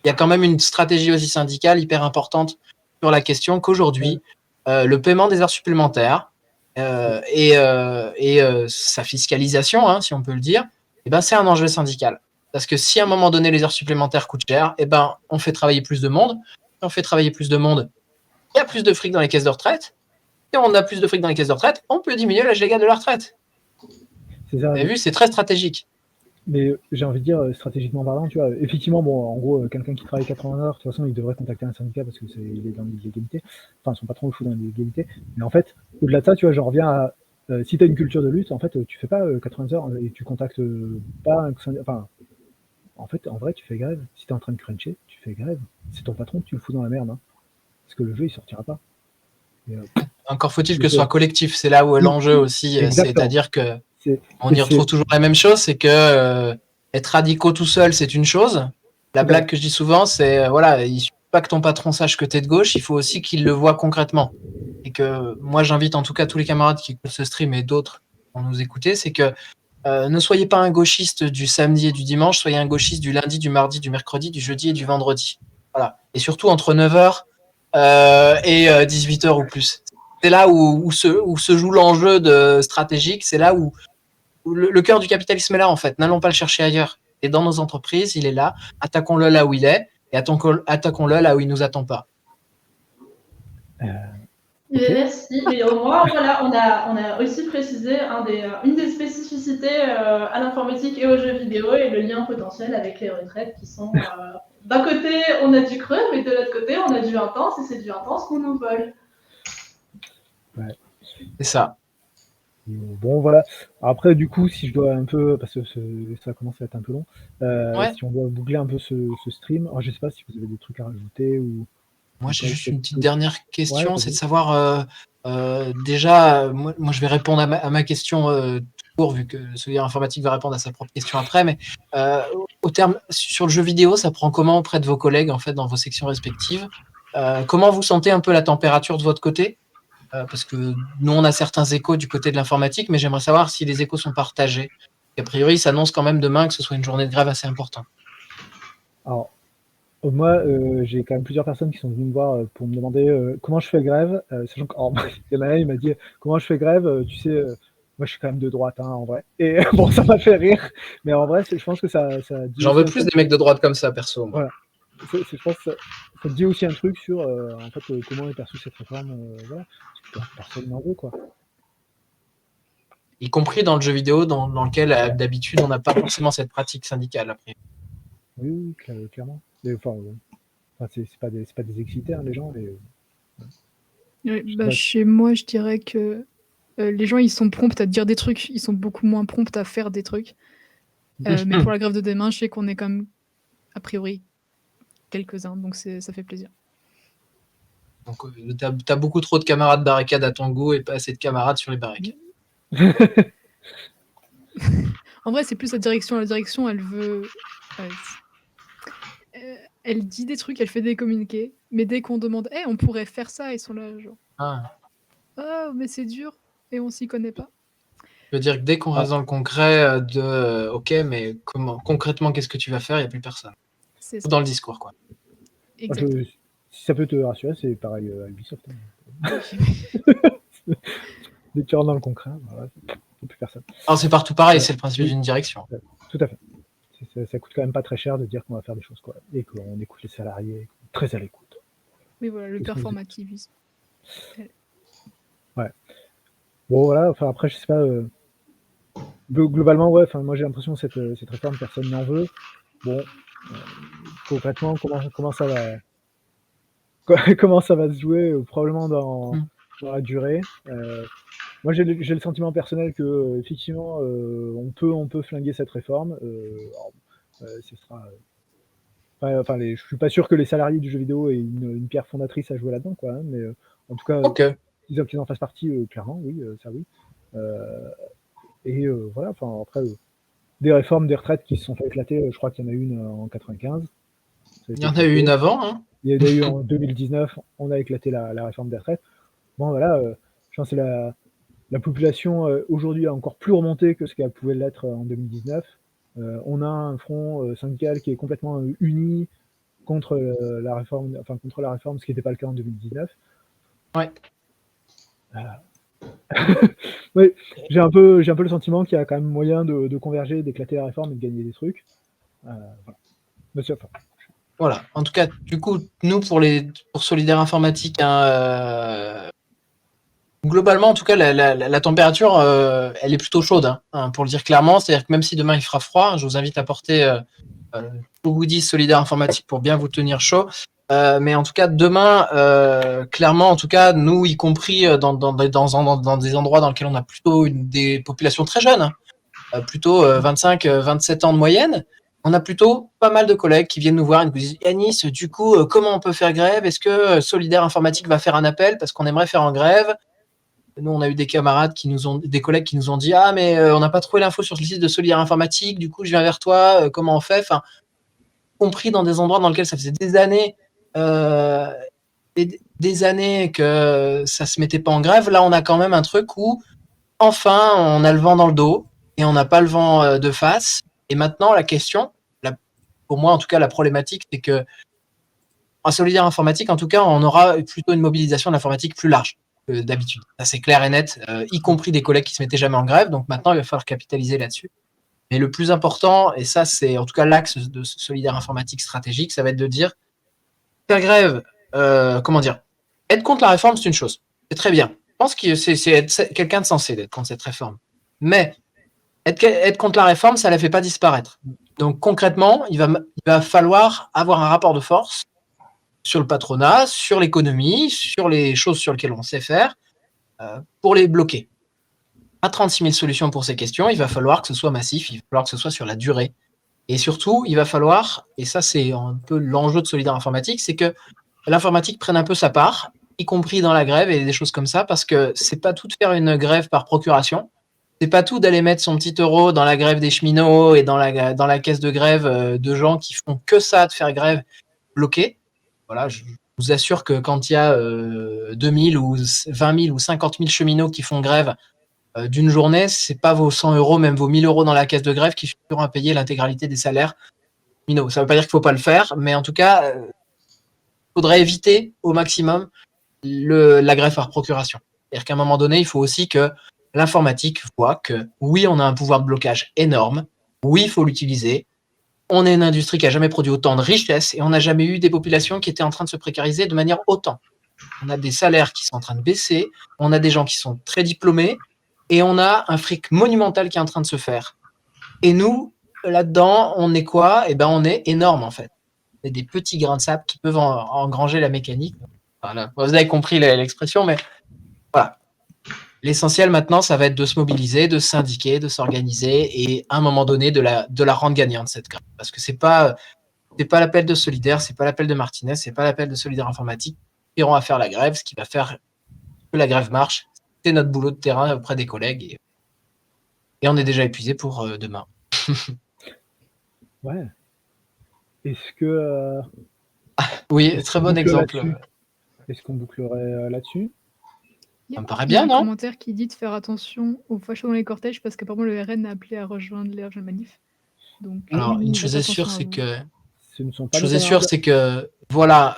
y a quand même une stratégie aussi syndicale hyper importante sur la question qu'aujourd'hui, le paiement des heures supplémentaires et sa fiscalisation, si on peut le dire, eh ben, c'est un enjeu syndical. Parce que si à un moment donné, les heures supplémentaires coûtent cher, eh ben, on fait travailler plus de monde. Si on fait travailler plus de monde, il y a plus de fric dans les caisses de retraite. Si on a plus de fric dans les caisses de retraite, on peut diminuer l'âge légal de la retraite. C'est ça. Vous avez vu, c'est très stratégique. Mais j'ai envie de dire, stratégiquement parlant, tu vois, effectivement, bon, en gros, quelqu'un qui travaille 80 heures, de toute façon, il devrait contacter un syndicat parce que il est dans l'illégalité. Enfin, son patron le fout dans l'illégalité. Mais en fait, au-delà de ça, tu vois, j'en reviens à, si tu as une culture de lutte, en fait, tu fais pas 80 heures et tu contactes pas un syndicat. Enfin, en fait, en vrai, tu fais grève. Si tu es en train de cruncher, tu fais grève. C'est ton patron que tu le fous dans la merde. Hein, parce que le jeu, il sortira pas. Et, encore faut-il que ce soit collectif. C'est là où est l'enjeu aussi. C'est-à-dire que on y retrouve toujours la même chose, c'est que être radicaux tout seul, c'est une chose. La blague que je dis souvent, c'est voilà, il suffit pas que ton patron sache que tu es de gauche, il faut aussi qu'il le voit concrètement. Et que moi, j'invite en tout cas tous les camarades qui écoutent ce stream et d'autres pour nous écouter, c'est que ne soyez pas un gauchiste du samedi et du dimanche, soyez un gauchiste du lundi, du mardi, du mercredi, du jeudi et du vendredi. Voilà. Et surtout entre 9h et 18h ou plus. C'est là où se joue l'enjeu stratégique, c'est là où le cœur du capitalisme est là, en fait. N'allons pas le chercher ailleurs. Et dans nos entreprises, il est là. Attaquons-le là où il est et attaquons-le là où il ne nous attend pas. Merci. Mais au moins, voilà, on a aussi précisé une des spécificités à l'informatique et aux jeux vidéo et le lien potentiel avec les retraites qui sont d'un côté, on a du creux, mais de l'autre côté, on a du intense et c'est du intense qu'on nous vole. Ouais. C'est ça. Bon, voilà. Après, du coup, si je dois un peu, parce que ça commence à être un peu long, si on doit boucler un peu ce stream, alors, je sais pas si vous avez des trucs à rajouter ou. Moi, j'ai juste une petite dernière question, c'est de savoir, déjà, moi, je vais répondre à ma question tout court, vu que celui informatique va répondre à sa propre question après, mais sur le jeu vidéo, ça prend comment auprès de vos collègues, en fait, dans vos sections respectives? Comment vous sentez un peu la température de votre côté? Parce que nous, on a certains échos du côté de l'informatique, mais j'aimerais savoir si les échos sont partagés. A priori, il s'annonce quand même demain que ce soit une journée de grève assez importante. Alors, moi, j'ai quand même plusieurs personnes qui sont venues me voir pour me demander comment je fais grève. Sachant que, il y en a un, il m'a dit comment je fais grève. Tu sais, moi, je suis quand même de droite, hein, en vrai. Et bon, ça m'a fait rire, mais en vrai, je pense que ça dit. J'en veux plus des mecs de droite comme ça, perso. Moi. Voilà. Je pense que ça dit aussi un truc sur en fait, comment est perçue cette réforme. Voilà. Parce que personne n'en veut, quoi. Y compris dans le jeu vidéo, dans lequel d'habitude on n'a pas forcément cette pratique syndicale. Après. Oui, clairement. Enfin, c'est pas des excités, hein, les gens. Chez moi, je dirais que les gens, ils sont prompts à dire des trucs, ils sont beaucoup moins prompts à faire des trucs. Mais pour la grève de demain, je sais qu'on est quand même, a priori, quelques-uns, donc ça fait plaisir. Donc, t'as beaucoup trop de camarades barricades à ton goût et pas assez de camarades sur les barricades. En vrai, c'est plus la direction. La direction, elle veut... elle dit des trucs, elle fait des communiqués, mais dès qu'on demande « on pourrait faire ça », ils sont là, genre « oh, mais c'est dur, et on s'y connaît pas ». Je veux dire que dès qu'on reste dans le concret de « ok, mais concrètement, qu'est-ce que tu vas faire », il n'y a plus personne. C'est ça. Dans le discours, quoi. Exactement. Si ça peut te rassurer, c'est pareil à Ubisoft. Hein. Dès que tu rentres dans le concret, voilà, il n'y a plus personne. Alors, c'est partout pareil, c'est le principe d'une direction. Tout à fait. Ça coûte quand même pas très cher de dire qu'on va faire des choses, quoi, et qu'on écoute les salariés, très à l'écoute. Oui, voilà, le performativisme. Ouais. Bon, voilà, enfin, après, je sais pas... globalement, ouais, moi j'ai l'impression que cette réforme, personne n'en veut. Bon, concrètement, comment ça va... Comment ça va se jouer, probablement dans la durée. Moi, j'ai le sentiment personnel que effectivement, on peut flinguer cette réforme. Ce sera. Enfin, je suis pas sûr que les salariés du jeu vidéo aient une pierre fondatrice à jouer là-dedans, quoi. Hein, mais en tout cas, qu'ils en fassent partie, clairement, oui, ça oui. Et voilà. Enfin, après, des réformes des retraites qui se sont fait éclater. Je crois qu'il y en a une en 95. Il y en a eu une avant, hein. Il y en a eu en 2019, on a éclaté la réforme des retraites. Bon, voilà, je pense que la population aujourd'hui est encore plus remontée que ce qu'elle pouvait l'être en 2019. On a un front syndical qui est complètement uni contre la réforme, ce qui n'était pas le cas en 2019. Ouais. Oui, j'ai un peu le sentiment qu'il y a quand même moyen de converger, d'éclater la réforme et de gagner des trucs. Voilà. Monsieur, enfin, Voilà. En tout cas, du coup, nous, pour Solidaire Informatique, hein, globalement, en tout cas, la température, elle est plutôt chaude, hein, pour le dire clairement. C'est-à-dire que même si demain il fera froid, je vous invite à porter vos goodies Solidaire Informatique pour bien vous tenir chaud. Mais en tout cas, demain, clairement, en tout cas, nous, y compris dans des endroits dans lesquels on a plutôt des populations très jeunes, plutôt 25, 27 ans de moyenne, on a plutôt pas mal de collègues qui viennent nous voir et nous disent Yanis, du coup, comment on peut faire grève? Est-ce que Solidaire Informatique va faire un appel parce qu'on aimerait faire en grève? Nous, on a eu des collègues qui nous ont dit ah mais on n'a pas trouvé l'info sur le site de Solidaire Informatique, du coup je viens vers toi, comment on fait? Enfin, compris dans des endroits dans lesquels ça faisait des années que ça se mettait pas en grève. Là, on a quand même un truc où enfin on a le vent dans le dos et on n'a pas le vent de face. Et maintenant, la question, pour moi en tout cas, la problématique, c'est que en Solidaire Informatique, en tout cas, on aura plutôt une mobilisation de l'informatique plus large que d'habitude. Ça, c'est clair et net, y compris des collègues qui se mettaient jamais en grève. Donc maintenant, il va falloir capitaliser là-dessus. Mais le plus important, et ça, c'est en tout cas l'axe de ce Solidaire Informatique stratégique, ça va être de dire faire grève, comment dire, être contre la réforme, c'est une chose. C'est très bien. Je pense que c'est être quelqu'un de sensé d'être contre cette réforme. Mais être contre la réforme, ça ne la fait pas disparaître. Donc concrètement, il va falloir avoir un rapport de force sur le patronat, sur l'économie, sur les choses sur lesquelles on sait faire, pour les bloquer. Pas 36 000 solutions pour ces questions, il va falloir que ce soit massif, il va falloir que ce soit sur la durée. Et surtout, il va falloir, et ça c'est un peu l'enjeu de Solidaire Informatique, c'est que l'informatique prenne un peu sa part, y compris dans la grève et des choses comme ça, parce que c'est pas tout de faire une grève par procuration, c'est pas tout d'aller mettre son petit euro dans la grève des cheminots et dans la caisse de grève de gens qui font que ça, de faire grève bloquée. Voilà, je vous assure que quand il y a 2000 ou 20 000 ou 50 000 cheminots qui font grève d'une journée, c'est pas vos 100 euros, même vos 1000 euros dans la caisse de grève qui suffiront à payer l'intégralité des salaires cheminots. Ça veut pas dire qu'il faut pas le faire, mais en tout cas, faudrait éviter au maximum la grève par procuration. C'est-à-dire qu'à un moment donné, il faut aussi que l'informatique voit que oui, on a un pouvoir de blocage énorme, oui, il faut l'utiliser. On est une industrie qui a jamais produit autant de richesses et on n'a jamais eu des populations qui étaient en train de se précariser de manière autant. On a des salaires qui sont en train de baisser, on a des gens qui sont très diplômés et on a un fric monumental qui est en train de se faire. Et nous, là-dedans, on est quoi? Eh ben, on est énorme en fait. C'est des petits grains de sable qui peuvent engranger la mécanique. Voilà. Vous avez compris l'expression, mais voilà. L'essentiel maintenant, ça va être de se mobiliser, de se syndiquer, de s'organiser et à un moment donné de la rendre gagnante cette grève. Parce que c'est pas l'appel de Solidaire, c'est pas l'appel de Martinez, c'est pas l'appel de Solidaire Informatique qui iront à faire la grève. Ce qui va faire que la grève marche, c'est notre boulot de terrain auprès des collègues et on est déjà épuisé pour demain. ouais. Est-ce que oui, très bon exemple. Est-ce qu'on bouclerait là-dessus? Ça me paraît Il y a bien, un non? commentaire qui dit de faire attention aux fachos dans les cortèges parce qu'apparemment le RN a appelé à rejoindre les jeunes manifs. Donc, Alors, une faites chose est attention sûre, à c'est vous. que Ce ne sont pas Une nos chose est sûre, camarades. c'est que voilà,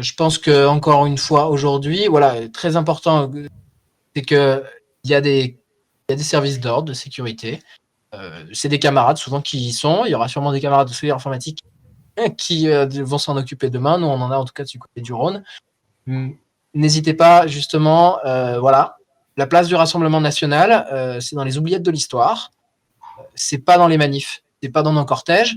je pense que encore une fois aujourd'hui, voilà, très important, c'est que il y a des services d'ordre, de sécurité. C'est des camarades souvent qui y sont. Il y aura sûrement des camarades de Solidaire Informatique qui vont s'en occuper demain. Nous, on en a en tout cas du côté du Rhône. N'hésitez pas justement, voilà, la place du Rassemblement national, c'est dans les oubliettes de l'histoire. C'est pas dans les manifs, c'est pas dans nos cortèges.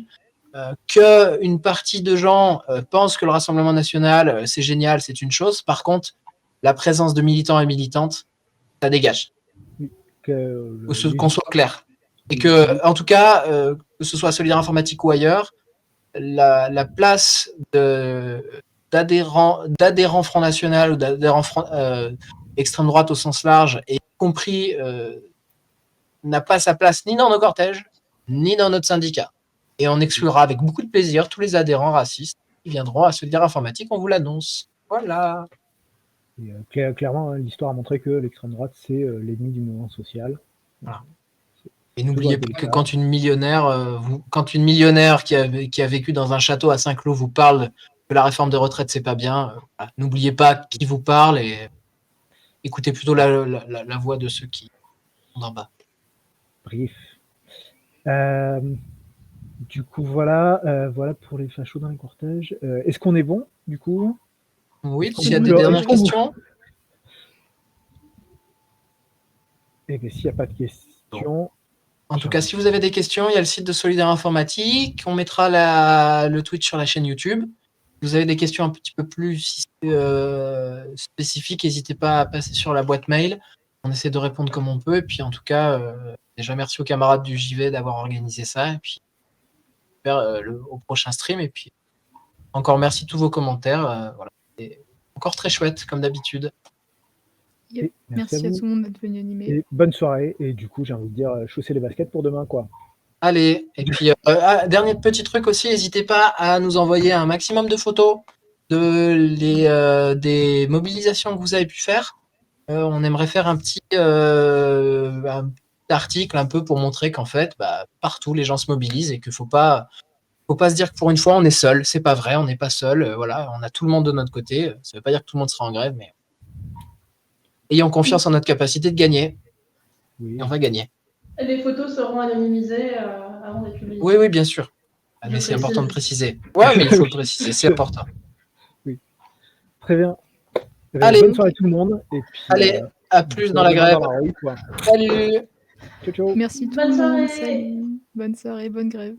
Qu'une partie de gens pensent que le Rassemblement national, c'est génial, c'est une chose. Par contre, la présence de militants et militantes, ça dégage. Qu'on soit clair. Et que, en tout cas, que ce soit Solidaire Informatique ou ailleurs, la place d'adhérents Front National ou d'adhérents extrême droite au sens large, et y compris n'a pas sa place ni dans nos cortèges, ni dans notre syndicat. Et on exclura avec beaucoup de plaisir tous les adhérents racistes qui viendront à Solidaire Informatique, on vous l'annonce. Voilà. Et, clairement, l'histoire a montré que l'extrême droite, c'est l'ennemi du mouvement social. Voilà. Et n'oubliez pas que quand une millionnaire qui a vécu dans un château à Saint-Cloud vous parle que la réforme des retraites, c'est pas bien, voilà. N'oubliez pas qui vous parle et écoutez plutôt la voix de ceux qui sont en bas. Brief. Du coup, voilà pour les fachos dans les cortèges. Est-ce qu'on est bon, du coup? Oui, Est-ce s'il y a qu'on des peut- dernières est-ce qu'on vous- questions. Eh bien, s'il n'y a pas de questions, En tout cas, si vous avez des questions, il y a le site de Solidaire Informatique. On mettra le Twitch sur la chaîne YouTube. Si vous avez des questions un petit peu plus spécifiques, n'hésitez pas à passer sur la boîte mail. On essaie de répondre comme on peut. Et puis, en tout cas, déjà, merci aux camarades du JV d'avoir organisé ça. Et puis, au prochain stream. Et puis, encore merci de tous vos commentaires. Voilà. C'est encore très chouette, comme d'habitude. Yep. Et Merci à vous. tout le monde d'être venu animer. Et bonne soirée. Et du coup, j'ai envie de dire, chaussez les baskets pour demain, quoi. Allez, et puis dernier petit truc aussi, n'hésitez pas à nous envoyer un maximum de photos des mobilisations que vous avez pu faire. On aimerait faire un petit article un peu pour montrer qu'en fait, partout les gens se mobilisent et qu'il faut pas se dire que pour une fois on est seul. C'est pas vrai, on n'est pas seul. Voilà, on a tout le monde de notre côté. Ça veut pas dire que tout le monde sera en grève, mais ayons confiance en notre capacité de gagner. Oui. Et on va gagner. Et les photos seront anonymisées avant d'être publiées. Oui, bien sûr. Mais c'est important de préciser. Ouais, mais il faut le préciser, c'est important. Oui. Très bien. Allez. Bonne soirée tout le monde. Et puis, allez, à plus dans la grève. Rue, quoi. Salut. Ciao, ciao. Merci tout Bonne le monde. soirée. Salut. Bonne soirée, bonne grève.